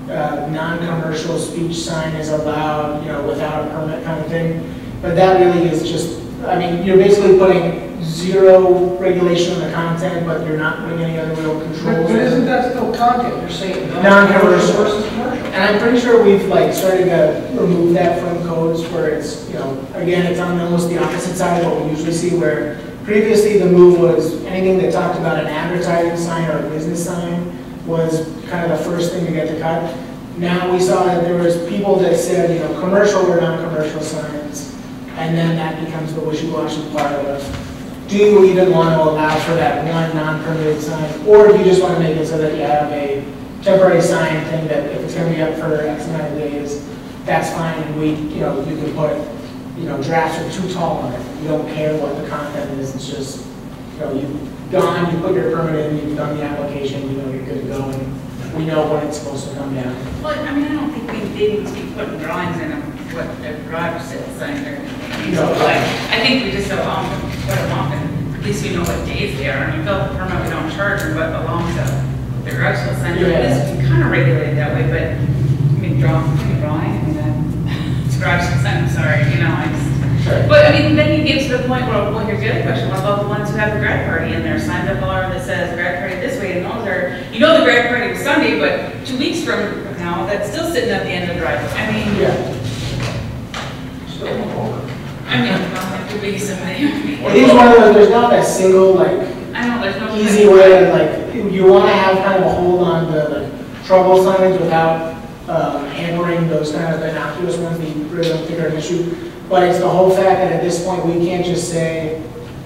non-commercial speech sign is allowed, you know, without a permit kind of thing. But that really is just, I mean, you're basically putting zero regulation on the content, but you're not putting any other real controls. But isn't that still content? You're saying Non-commercial. versus commercial. And I'm pretty sure we've like started to remove that from codes where it's, you know, again, it's on almost the opposite side of what we usually see, where previously the move was anything that talked about an advertising sign or a business sign was kind of the first thing to get to cut. Now we saw that there was people that said, you know, commercial or non-commercial signs, and then that becomes the wishy-washy part of, do you even want to allow for that one non-permitted sign? Or do you just want to make it so that you have a temporary sign thing that if it's going to be up for X amount of days, that's fine, and we, you know, you can put, you know, drafts are too tall on it. You don't care what the content is, it's just, you know, you've gone, you put your permit in, you've done the application, you know, you're good to go, and we know when it's supposed to come down. Well, I mean, I don't think we need to be putting drawings in them, what the garage sale signs are. No. Like, I think we just put them off, and at least we know what days they are. I mean, fill out the permit, we don't charge them, but along the garage sale sign, this, we kind of regulate it that way, but, I mean, drawing, I mean, it's garage sale sign, I'm sorry, you know, I just. Sure. But, I mean, then you get to the point where, well, here's the other question, what about the ones who have a grad party in there, signs up all over that says grad party this way, and those are, you know the grad party was Sunday, but 2 weeks from now, that's still sitting at the end of the driveway. I mean, Yeah. I mean, there could be somebody. It is one of those, there's not a single, like, I know, there's no. easy way to, like, you want to have kind of a hold on the like, trouble signs without hampering those kind of innocuous ones that you really don't think are an issue. But it's the whole fact that at this point, we can't just say,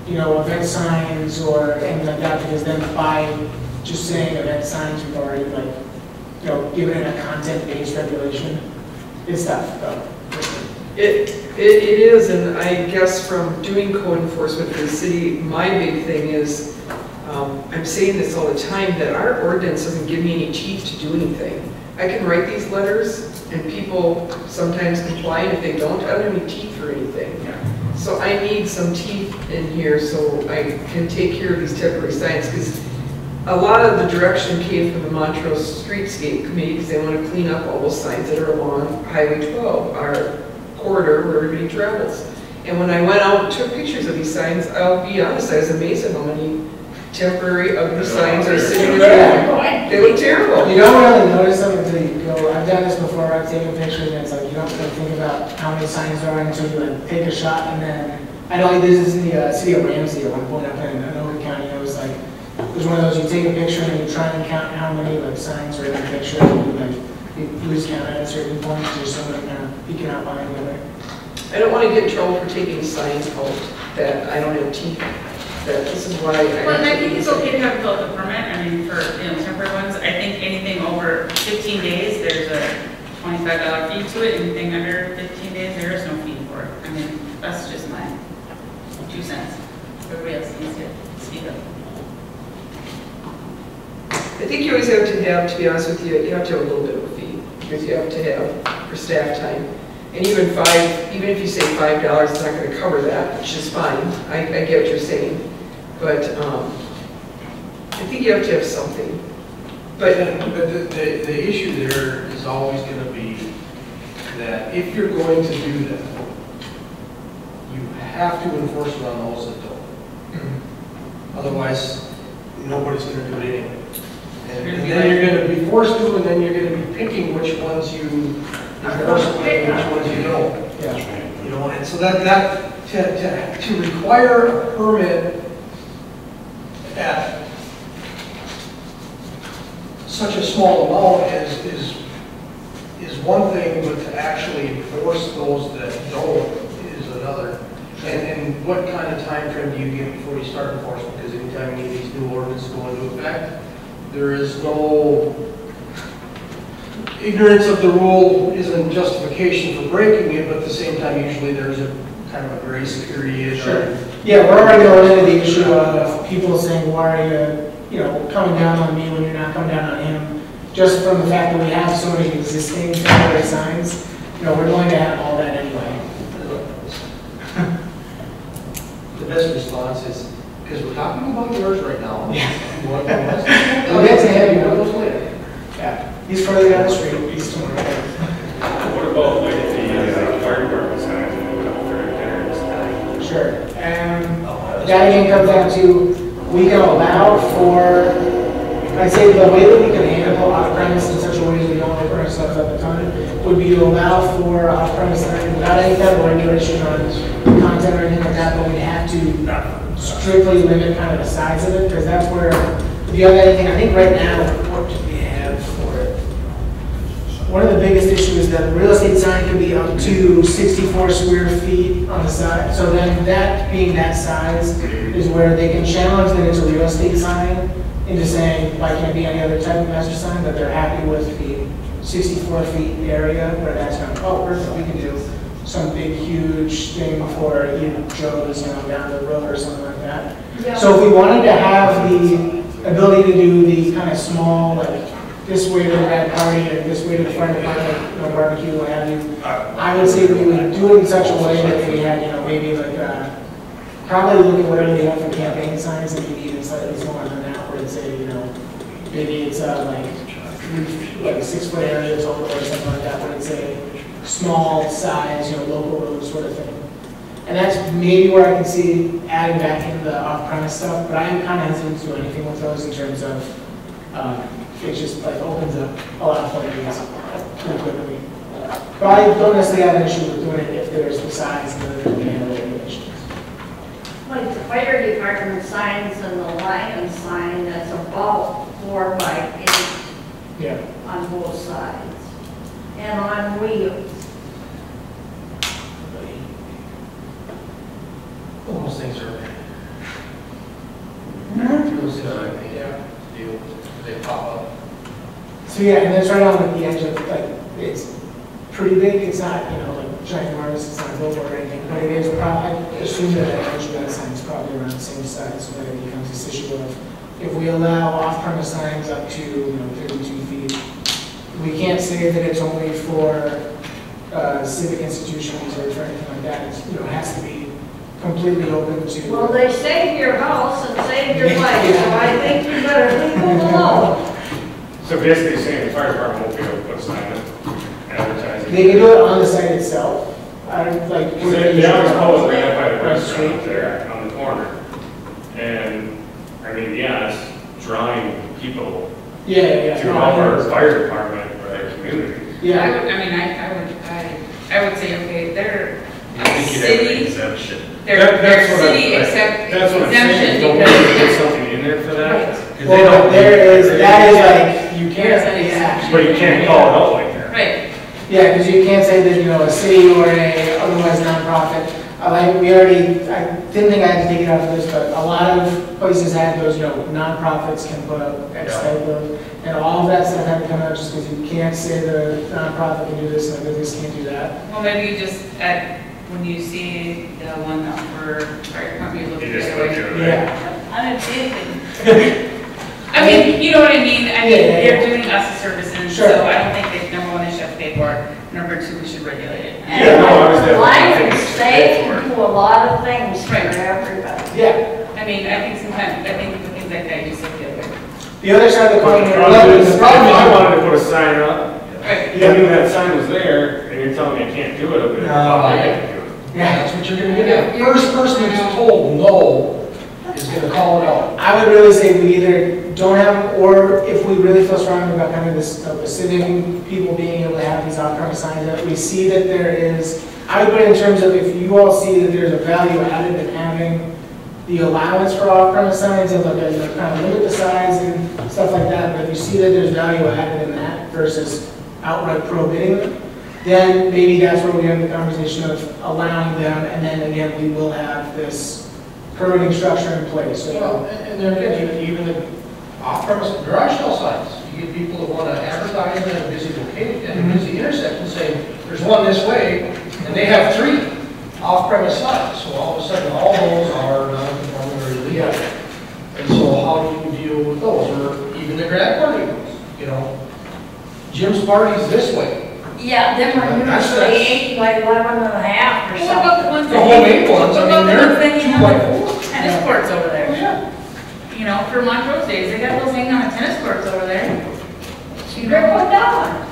you know, event signs or anything like that, because then by just saying event signs, we've already, like, you know, given it a content-based regulation. It's tough, though. It is, and I guess from doing code enforcement for the city, my big thing is I'm saying this all the time, that our ordinance doesn't give me any teeth to do anything. I can write these letters, and people sometimes comply, and if they don't, I don't have any teeth for anything. So I need some teeth in here so I can take care of these temporary signs, because a lot of the direction came from the Montrose Streetscape Committee, because they want to clean up all those signs that are along Highway 12, our corridor where everybody travels. And when I went out and took pictures of these signs, I'll be honest, I was amazed at how many temporary ugly signs are sitting there. They look terrible. You don't really notice them until you go, I've done this before, I've taken pictures and it's like, you don't really think about how many signs there are until you like take a shot, and then, I know this is in the city of Ramsey at one point up in Anoka County, it was like, it was one of those, you take a picture and you try and count how many like signs are in the picture, and you lose count at a certain point, just so kind of peeking out behind the other. I don't want to get in trouble for taking signs out that I don't have teeth. That this is why Well, and I think it's okay to have both a permit, I mean, for, temporary ones. I think anything over 15 days, there's a $25 fee to it. Anything under 15 days, there is no fee for it. I mean, that's just my 2 cents. Everybody else needs to speak up. I think you always have, to be honest with you, you have to have a little bit of a fee, because you have to have for staff time. And even if you say $5, it's not going to cover that, which is fine. I get what you're saying. But I think you have to have something. But the issue there is always going to be that if you're going to do that, you have to enforce it on those that don't. Otherwise, nobody's going to do it anyway. And then you're going to be forced to, and then you're going to be picking which ones you enforce and which ones you don't. Yeah. You know, and so to require a permit at such a small amount is one thing, but to actually enforce those that don't is another. And what kind of time frame do you get before you start enforcement? Because anytime any of these new ordinances go into effect, there is no ignorance of the rule isn't justification for breaking it, but at the same time, usually there's a kind of a grace period. Sure. Yeah, we're already going into the issue of people saying, why are you, coming down on me when you're not coming down on him? Just from the fact that we have so many existing temporary signs, we're going to have all that anyway. The best response is, because we're talking about yours right now. Yeah. We'll get to him. Yeah. He's further down the street. He's tomorrow. What about like the fire department signs and parents? Sure. That again comes down to, we can allow for, I'd say the way that we can handle off-premise in such a way that we don't open ourselves up a ton would be to allow for off-premise learning without any kind of regulation on content or anything like that, but we'd have to strictly limit kind of the size of it, because that's where, if you have anything, I think right now, what do we have for it? One of the biggest issues is that a real estate sign can be up to 64 square feet on the side. So then that being that size is where they can challenge that it's a real estate sign into saying, why can't it be any other type of master sign, that they're happy with the 64 feet area where that's kind of, oh, perfect, we can do some big, huge thing for Joe's, down the road or something like that. Yeah. So if we wanted to have the ability to do the kind of small, like this way to the grad party and this way to the fire department, barbecue, what have you, I would say that we would do it in such a way that we had, maybe like, probably look at whatever they have for campaign signs and maybe even slightly smaller than that, where it's maybe it's like 6 foot areas or something like that, where it's a small size, local road sort of thing. And that's maybe where I can see adding back in the off-premise stuff, but I am kind of hesitant to do anything with those in terms of, it just like opens up a lot of floodgates pretty quickly. But I don't necessarily have an issue with doing it if there's the size and the regulations. Like the fire department signs and the lion sign, that's about 4 by 8 Yeah. on both sides. And on wheels. Those things are. Those things are, they pop up. So yeah, and it's right on like the edge of, it's pretty big. It's not, like ginormous, it's not a billboard or anything, but it is probably, I assume that the edge of that sign is probably around the same size, so that it becomes this issue of if we allow off-premise signs up to, 32 feet, we can't say that it's only for civic institutions or for anything like that. It's, it has to be completely open to. Well, they save your house and save your life, so I think you better leave them alone. So basically saying the fire department won't be able to put a sign up advertising. They can do it on the site itself. Like. They always call it right up by the restaurant there on the corner. And, I mean, yeah, it's drawing people Yeah. to our fire department or our community. Yeah. I would say, okay, they're I think you'd have an exemption. they're city exemption That's what I'm saying, don't we because. put something in there for that? Right. 'Cause they Well, don't- that is like, you There's an can't, exemption. But you can't call it out like that. Right, yeah, because you can't say that, a city or a otherwise nonprofit. Like, we already, I didn't think I had to take it out of this, but a lot of places have those, nonprofits can put up X type of, and all of that stuff had to come out just because you can't say the nonprofit can do this and the business can't do that. well, maybe you just, when you see the one up for fire company, you look at You just it look away. at it. Yeah. I didn't see anything. I mean, you know what I mean? I mean, Yeah. they're doing us a service, and Sure. so I don't think that, number one, they should have to pay for it. Number two, we should regulate it. Yeah, no, I was definitely Lions, thinking they for it. can do a lot of things for Right. everybody. Yeah. I mean, I think sometimes, I think with things like that, you just look the other way. The other side of the coin, The problem is, if I wanted to put a sign up, Right. you knew that sign was there, and you're telling me I can't do it, I'll be like, oh, I can't do it. Yeah. That's what you're gonna get. First person that's told no is gonna call it out. I would really say we either don't have, or if we really feel strongly about kind of this, the civic people being able to have these off-premise signs, that we see that there is, I would put it in terms of if you all see that there's a value added in having the allowance for off-premise signs and like, kind of limit the size and stuff like that, but if you see that there's value added in that versus outright prohibiting them, then maybe that's where we have the conversation of allowing them, and then again, we will have this permitting structure in place. Well, and then again, even the off-premise garage sale signs, you get people that want to advertise in a busy location, in a busy intersection, saying, there's one this way, and they have 3 off-premise signs, so all of a sudden, all those are non-conforming or illegal. And so how do you deal with those, or even the grad party ones, Jim's party's this way. Yeah, them are That's- usually 8 by 11 and a half or What about the something. ones The that? homemade ones, I What mean, about the they're ones that hang 2 on by the 4. tennis courts over Oh, there? yeah. For Montrose Days, they got those hanging on the tennis courts over there. They're going down.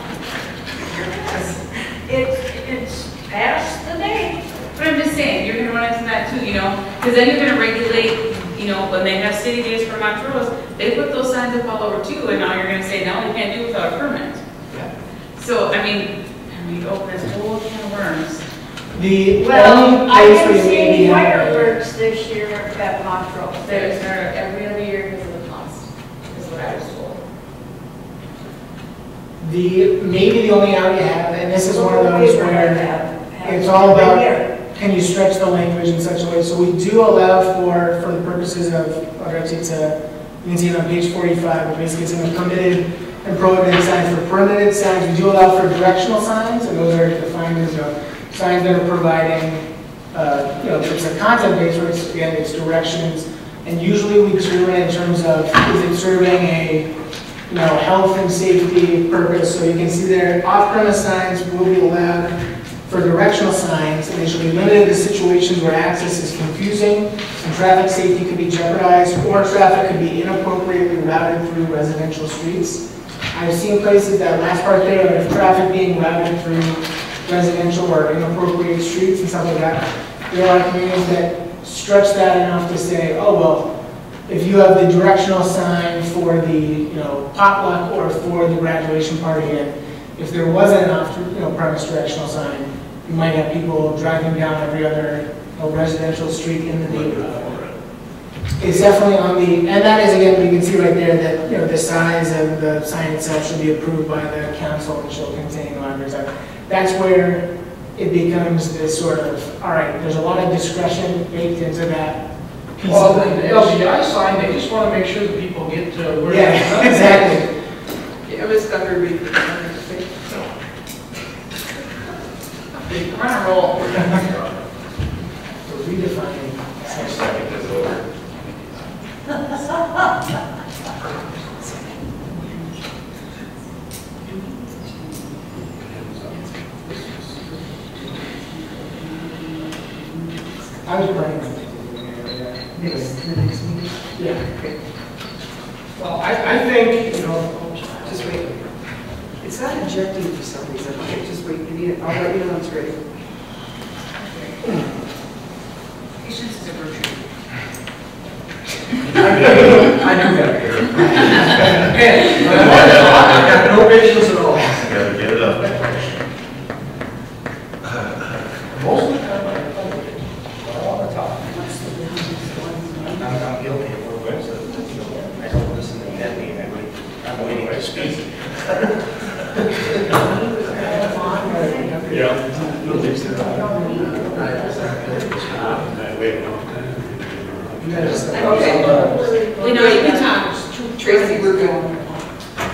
It's past the day. But I'm just saying, you're gonna run into that too, because then you're gonna regulate, when they have city days for Montrose, they put those signs up all over too, and now you're gonna say, no, you can't do it without a permit. So, I mean, you open this whole can of worms. The Well, only I place didn't we see maybe any have. fireworks this year at Montrose. There's every other year because of the cost, is what I was told. Maybe the only out you have, and this is one of those where it's all about, can you stretch the language in such a way? So we do allow for the purposes of, I'll direct you to, you can see it on page 45, but basically it's in the permitted and prohibited signs. For permitted signs, we do allow for directional signs, and those are defined as signs that are providing, it's a content-based, where it's, again, it's directions, and usually we determine it in terms of, is it serving a, health and safety purpose? So you can see there, off-premise signs will be allowed for directional signs, and they should be limited to situations where access is confusing and traffic safety could be jeopardized, or traffic could be inappropriately routed through residential streets. I've seen places, that last part there, of traffic being routed through residential or inappropriate streets and stuff like that. There are communities that stretch that enough to say, oh, well, if you have the directional sign for the, potluck or for the graduation party, and if there wasn't an off-premise directional sign, you might have people driving down every other residential street in the neighborhood. It's definitely on the, and that is, again, you can see right there that, the size of the sign itself should be approved by the council and shall contain language. That's where it becomes this sort of, all right, there's a lot of discretion baked into that piece Well, of the language. LGI sign, they just want to make sure that people get to where they're Yeah, going. exactly. Yeah, Ms. Gunderby. We're on a roll. Redefining. Second is over. I was planning on taking The next meeting? Yeah. Okay. Well, I think, you know, Just wait. It's not injecting for some reason. Okay, just wait. I'll let you know when it's ready. Patience is a virtue. I do got it here. Okay, I got no patience at all. Gotta get it up. Most of the time, I want to talk. I'm guilty of what it says. I don't listen intently, I'm waiting to speak. Okay. We know you can talk. Tracy, we're good.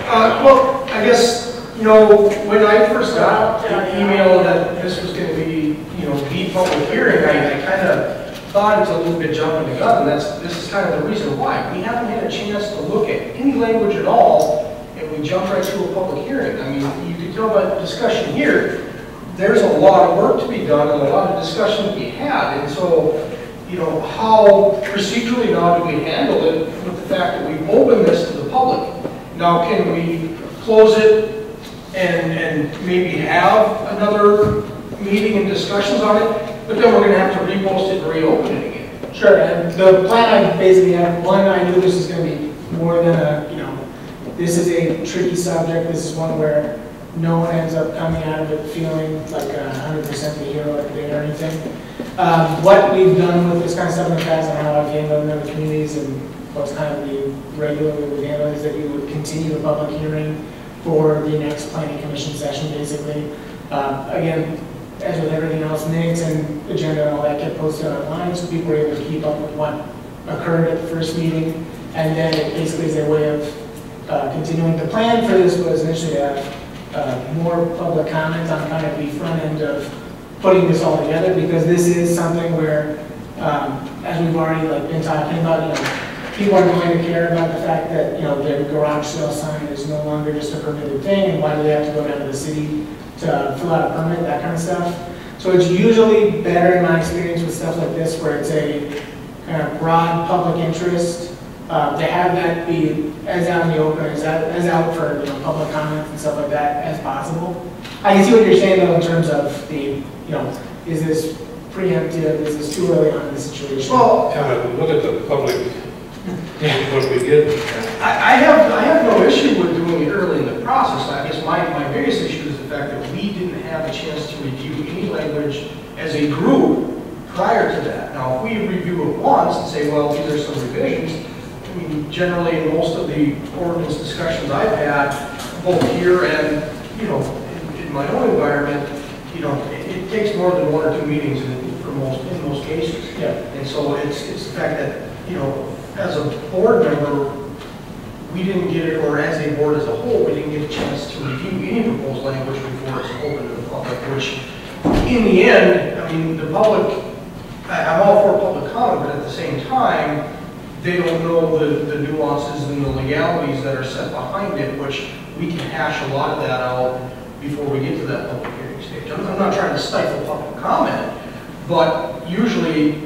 Well, I guess, you know, when I first got the email that this was going to be, you know, the public hearing, I kind of thought it's a little bit jumping the gun, and this is kind of the reason why. We haven't had a chance to look at any language at all, and we jump right to a public hearing. I mean, you can tell by the discussion here, there's a lot of work to be done and a lot of discussion to be had, and so, you know, how procedurally now do we handle it with the fact that we've opened this to the public? Now, can we close it and maybe have another meeting and discussions on it? But then we're going to have to repost it and reopen it again. Sure, and the plan I basically have, one, I knew this is going to be more than a, you know, this is a tricky subject. This is one where no one ends up coming out of it feeling like 100% the hero at the day or anything. What we've done with this kind of stuff in the past and how I've handled it in other communities and what's kind of the regular way we've handled is that you would continue the public hearing for the next planning commission session, basically. Again, as with everything else, minutes and agenda and all that get posted online, so people are able to keep up with what occurred at the first meeting. And then it basically is a way of continuing. The plan for this was initially to have more public comment on kind of the front end of putting this all together, because this is something where, as we've already been talking about, you know, people are going to care about the fact that, you know, the garage sale sign is no longer just a permitted thing, and why do they have to go down to the city to fill out a permit, that kind of stuff. So it's usually better in my experience with stuff like this where it's a kind of broad public interest, to have that be as out in the open, as out for, you know, public comments and stuff like that as possible. I can see what you're saying though in terms of the, you know, is this preemptive, is this too early on in the situation? Well, Look at the public, what we get. I have no issue with doing it early in the process. I guess my biggest issue is the fact that we didn't have a chance to review any language as a group prior to that. Now, if we review it once and say, well, these are some revisions, I mean, generally in most of the ordinance discussions I've had, both here and, you know, in my own environment, you know, it takes more than 1 or 2 meetings in most cases. Yeah. And so it's the fact that, you know, as a board member, we didn't get it, or as a board as a whole, we didn't get a chance to review any proposed language before it's open to the public, which in the end, I mean, the public, I'm all for public comment, but at the same time, they don't know the nuances and the legalities that are set behind it, which we can hash a lot of that out before we get to that public hearing stage. I'm not trying to stifle public comment, but usually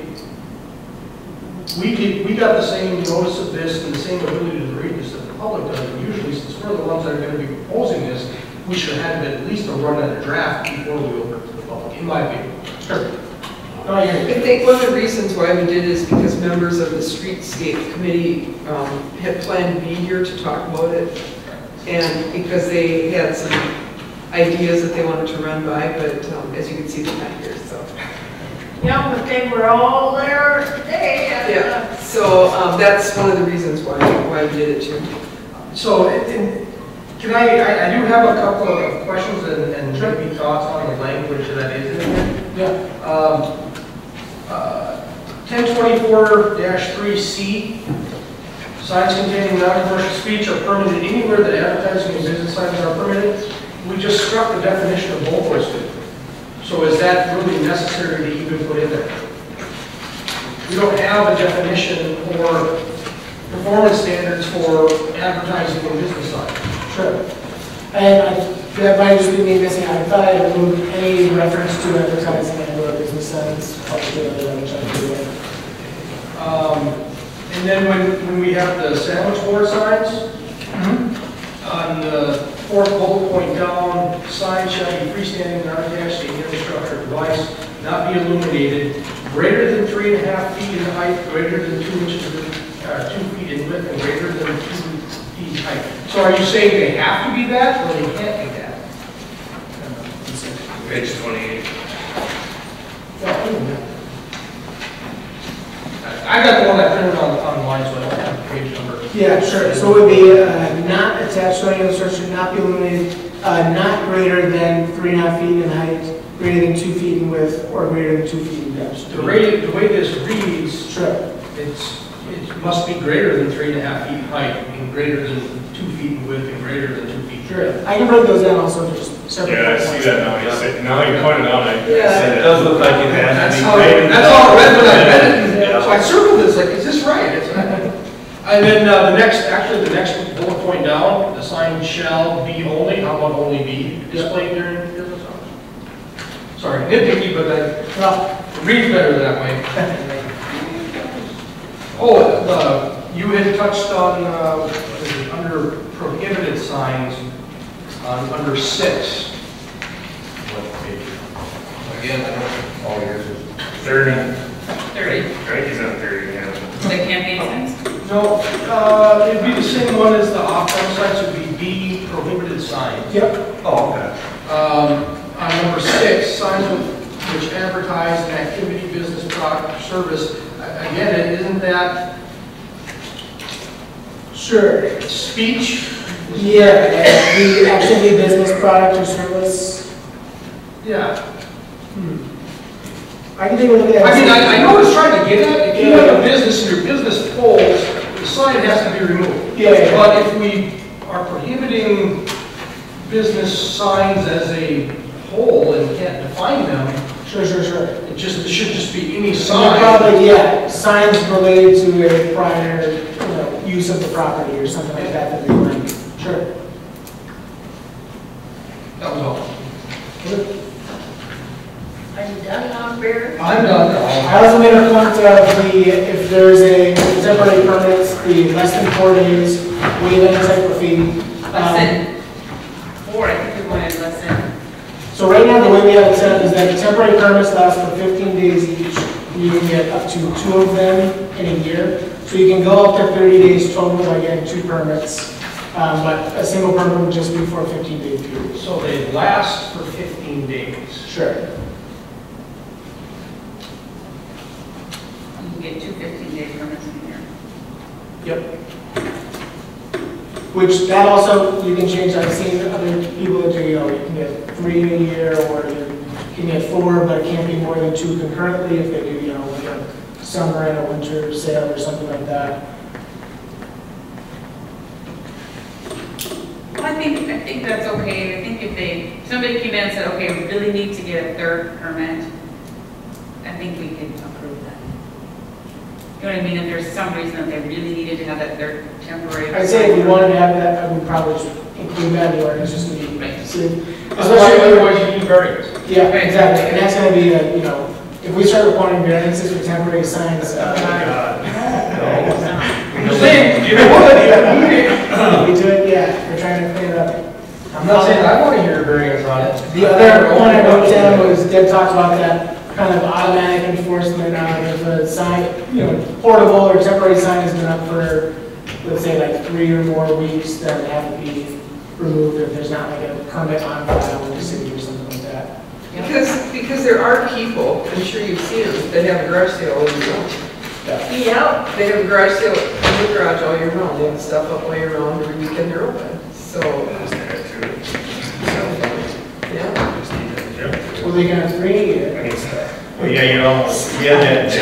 we got the same notice of this and the same ability to read this that the public does. And usually, since we're the ones that are going to be proposing this, we should have at least a run at a draft before we open it to the public, in my opinion. Sure. I think one of the reasons why we did is because members of the Streetscape Committee had planned to be here to talk about it, and because they had some ideas that they wanted to run by, but as you can see, they're not here, so. Yeah, but they were all there today. Yeah, so that's one of the reasons why we did it too. So, can I do have a couple of questions and maybe thoughts on the language that is in here. Yeah. 1024-3C, signs containing non-commercial speech are permitted anywhere that advertising and business signs are permitted. We just struck the definition of both those two. So is that really necessary to even put in there? We don't have a definition or performance standards for advertising and business signs. Sure. And that might just be me missing. I thought I removed any reference to advertising and or business signs. I'll do that, which I do. And then when we have the sandwich board signs, on the fourth bullet point down, sign shall be freestanding, not attached to any other structure or device, not be illuminated, greater than 3.5 feet in height, greater than 2 inches, 2 feet in width, and greater than 2 feet height. So are you saying they have to be that, or they can't be that? Page 28. I got the one I printed online, so I don't have the page number. Yeah, sure. So it would be not attached to any other structure, not be illuminated, not greater than 3.5 feet in height, greater than 2 feet in width, or greater than 2 feet in depth. The way this reads, Sure. it must be greater than 3.5 feet in height, and greater than 2 feet in width, and greater than 2 feet. Sure. I can break those down also, just separate. Yeah, I see that now. Now you pointed out, I It does look like it has That's to be how, greater. that's all I read when I read it. Yeah. So I circled this, like, is this right? And then the next bullet point down, the sign shall be only, how about only be displayed during business hours? Sorry, nitpicky, but it reads better that way. You had touched on, under prohibited signs, under 6. Again, I don't, all yours is 30. 30, Right, he's on 30, yeah. the campaign signs. No, it'd be the same one as the off-prem sites, it'd be B, prohibited signs. Yep. Oh, okay. On number 6, signs which advertise an activity, business, product, or service. Again, isn't that Sure. speech? Yeah, the activity, business, product, or service. Yeah. I can take a look at that. I mean, I know what it's trying to get at. If you have a business and your business folds, the sign has to be removed. Yeah. But if we are prohibiting business signs as a whole and can't define them, Sure. it should just be any So sign. probably, yeah, signs related to a prior, use of the property or something like that that they might. Sure. That was all. Are you done now, Barry? I'm done. I also made a point of if there's a temporary permit, the less than 4 days, waive any type of fee. Less than 4, I think we wanted less than. So right now, the way we have it set up is that the temporary permits last for 15 days each. You can get up to 2 of them in a year. So you can go up to 30 days total by getting 2 permits. But a single permit would just be for a 15-day period. So they last for 15 days. Sure. You can get 2 15-day permits in a year. Yep. Which that also, you can change, I've seen other people that do, you can get 3 in a year, or you can get 4, but it can't be more than 2 concurrently if they do, like a summer and a winter sale or something like that. Well, I think that's okay. I think if somebody came in and said, okay, we really need to get a 3rd permit, I think we could approve that. You know what I mean? If there's some reason that they really needed to have that 3rd temporary. I'd say if we wanted to have that, I would probably just include that in the ordinance, just to be safe. Otherwise you need variance. Yeah, exactly, and that's gonna be, if we start requiring variances for temporary signs, God. I'm just saying, you know what, we do it, yeah, we're trying to clean it up. I'm not saying I want to hear a variance on it. The other one I wrote down was, Deb talked about that kind of automatic enforcement, if a sign, portable or temporary sign has been up for, let's say, like 3 or more weeks, then it have to be removed if there's not like a permit on file in the city or something like that. Because there are people, I'm sure you've seen them, that have a garage sale all year round. Yeah. They have a garage sale in the garage all year round, they have stuff up all year round, every weekend they're open, so. Yeah. Well, they can have 3 a year. Well, yeah, we had that.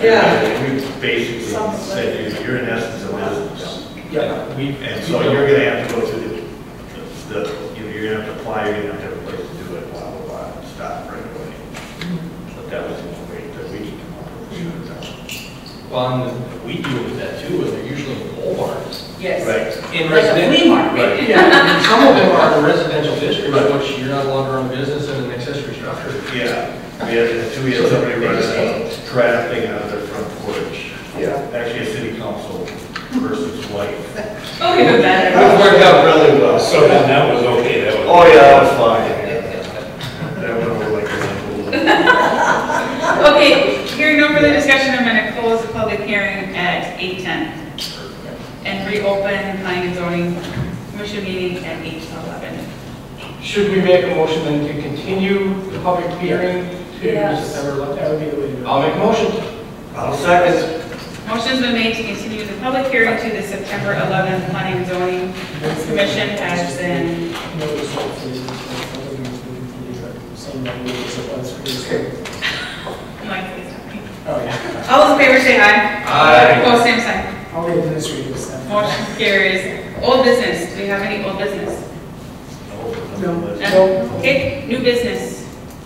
Yeah. We basically said, you're in essence a business. Yeah. And so you're gonna have to go through you're gonna have to apply, you're gonna have to have a place to do it, blah, blah, blah, and stop right away. But that was the only way that we can come up with. Well, and we deal with that too, and they're usually in pole barns. Yes. Right. In Like a flea residential. market. Yeah, and some of them are in residential districts, Right. which you're not allowed to run a business in an accessory structure. Yeah, we had somebody running a crafting out of their front porch. So then that was okay, that was. Oh, yeah, that was fine. That went over like a Okay, hearing no further discussion, I'm gonna close the public hearing at 8:10. And reopen planning and zoning commission meeting at 8:11. Should we make a motion then to continue the public hearing to Yes. September 11th? That would be the way to do it. I'll make a motion. I'll second. Motion's been made to continue the public hearing to the September 11th planning and zoning commission has been, Notice what it is, same language as it was for this year. like, Oh, yeah. all those in favor say aye. Aye. Opposed, same sign. All the administrative stuff. Motion carries. Old business, do we have any old business? No. No. Okay, new business.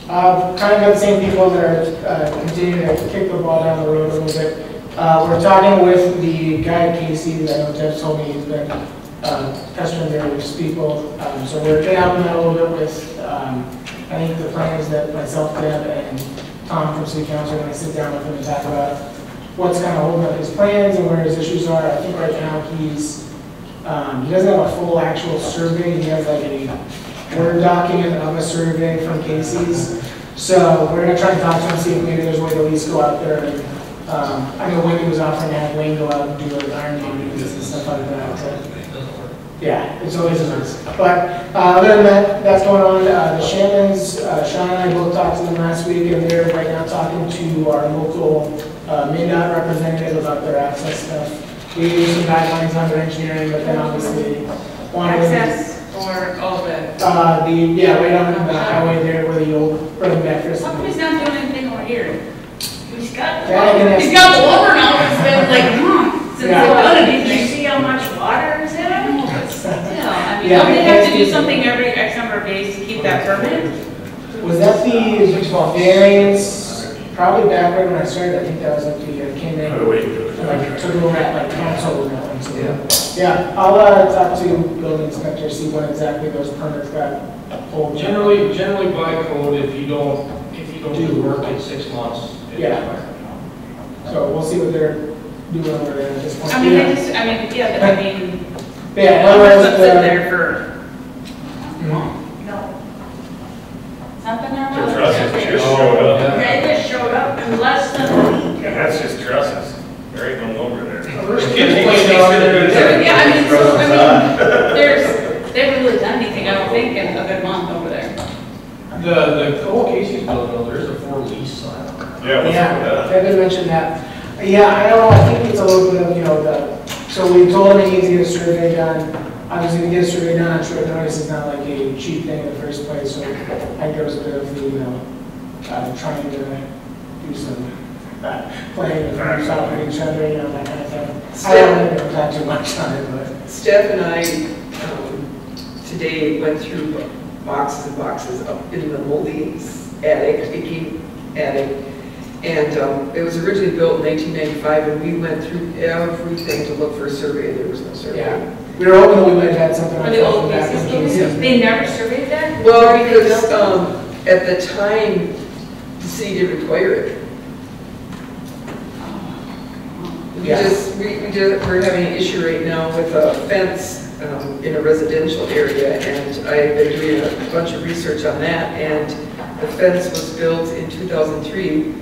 Kind of got the same people that are continuing to kick the ball down the road a little bit. We're talking with the guy Casey, that I know Jeff told me he's been pestering various people. So we're going to help him out a little bit with, I think the plan is that myself, Deb, and Tom from City Council are going to sit down with him and talk about what's kind of holding up his plans and where his issues are. I think right now he's, he doesn't have a full actual survey. He has like a Word document of a survey from Casey's. So we're going to try and talk to him, see if maybe there's a way to at least go out there and, I know Wendy was offering to have Wayne go out and do like Iron Man meetings and stuff like that. Yeah, it's always a mess. But other than that, that's going on. The Shamans, Sean and I both talked to them last week, and they're right now talking to our local MinDOT representative about their access stuff. We gave some guidelines on their engineering, but then obviously wanted Access or all the. yeah, right on the highway there where the old road mattress. How come he's not doing anything over here? He's got, He's got the lumber now, it's been like months since Yeah. they've done did you anything. see how much water is in it? Still, I mean, Yeah, don't they have to do it's- something every X number of days to keep that permanent? Was that the variance, probably back right when I started, I think that was like the, came in, Oh, wait. like, took over at like council or nothing, so. Yeah, I'll, talk to building inspector, see when exactly those permits got pulled. Generally by code, if you don't do the work in 6 months. it's Yeah. expired. So we'll see what they're doing over there at this point. I mean, Yeah. yeah, but I mean, Yeah, lumber's otherwise, been sitting there for No. something or The not. trusses just showed up. They just showed up in less than a week. And that's just trusses. There ain't no lumber there. There's kids playing down there. Yeah, I mean, so, I mean, they haven't really done anything, I don't think, in a good month over there. The old Casey's building, there's a 4 lease sign. Yeah, what's up with Yeah, that? they did mention that. Yeah, I don't know, I think it's a little bit of, you know, so we told him he needs to get a survey done. Obviously, to get a survey done on short notice is not like a cheap thing in the first place, so I think there was a bit of, you know, trying to do some playing with groups out with each other, you know, that kind of thing. I don't think we've had too much on it, but. Steph and I today went through boxes and boxes up in the moldy attic, icky attic. And it was originally built in 1995, and we went through everything to look for a survey, and there was no survey. Yeah, we were hoping that we might have had something. Are on the old back cases in still case. there? They never surveyed that? Well, Surveyed they because built? at the time, the city did require it. We're having an issue right now with a fence in a residential area, and I've been doing a bunch of research on that, and the fence was built in 2003,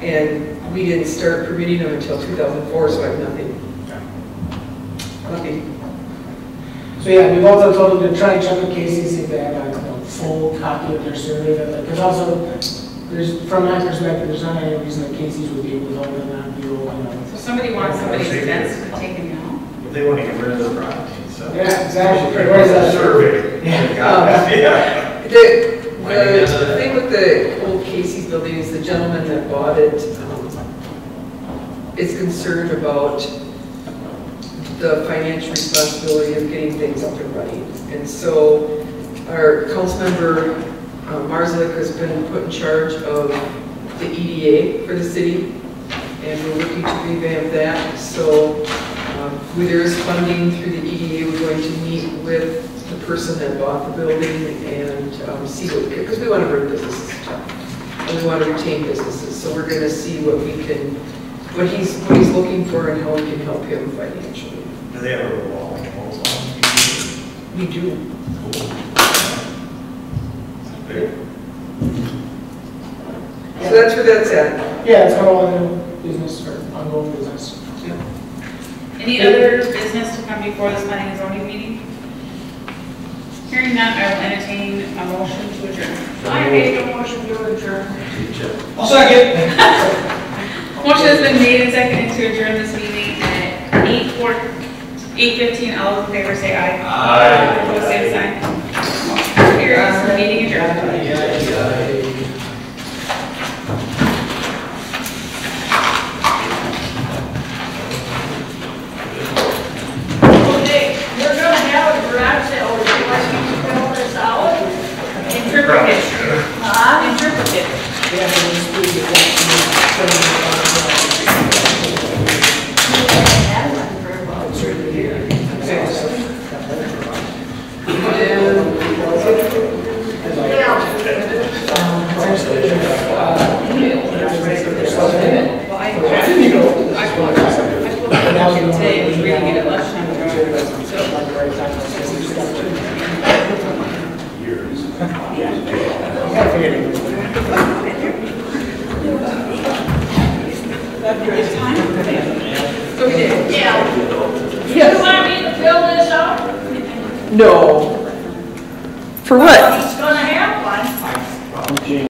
and we didn't start permitting them until 2004, so I have nothing. Nothing. So yeah, we've also told them to try and check with Casey, see if they have a full copy of their survey. Because also, there's, from my perspective, there's not any reason that Casey's would be able to hold them that view, you know. So somebody wants somebody's fence taken down? But they want to get rid of the property, so. Yeah, exactly. Where's that Survey. Yeah. Yeah. The thing with the old Casey's building is the gentleman that bought it is concerned about the financial responsibility of getting things up and running. And so our council member, Marzlick, has been put in charge of the EDA for the city, and we're looking to revamp that. So where there is funding through the EDA, we're going to meet with the person that bought the building and see what, because we want to bring businesses to town, and we want to retain businesses. So we're going to see what we can, what he's looking for and how we can help him financially. Do they have a revolving proposal? We do. So that's where that's at. Yeah, it's got all the new business or ongoing business. Any other business to come before this planning and zoning meeting? Hearing none, I will entertain a motion to adjourn. I make a motion to adjourn. I'll second. Motion has been made and seconded to adjourn this meeting at 8:15. All those in favor say aye. Aye. Opposed, same sign. Carries. Meeting adjourned. Okay, we're gonna have a garage sale, would you like me to fill this out? Interpret it. Interpret it. Had one for about 3 years. Today, we really get at lunchtime. Yeah. You want me to fill this out? No. For what?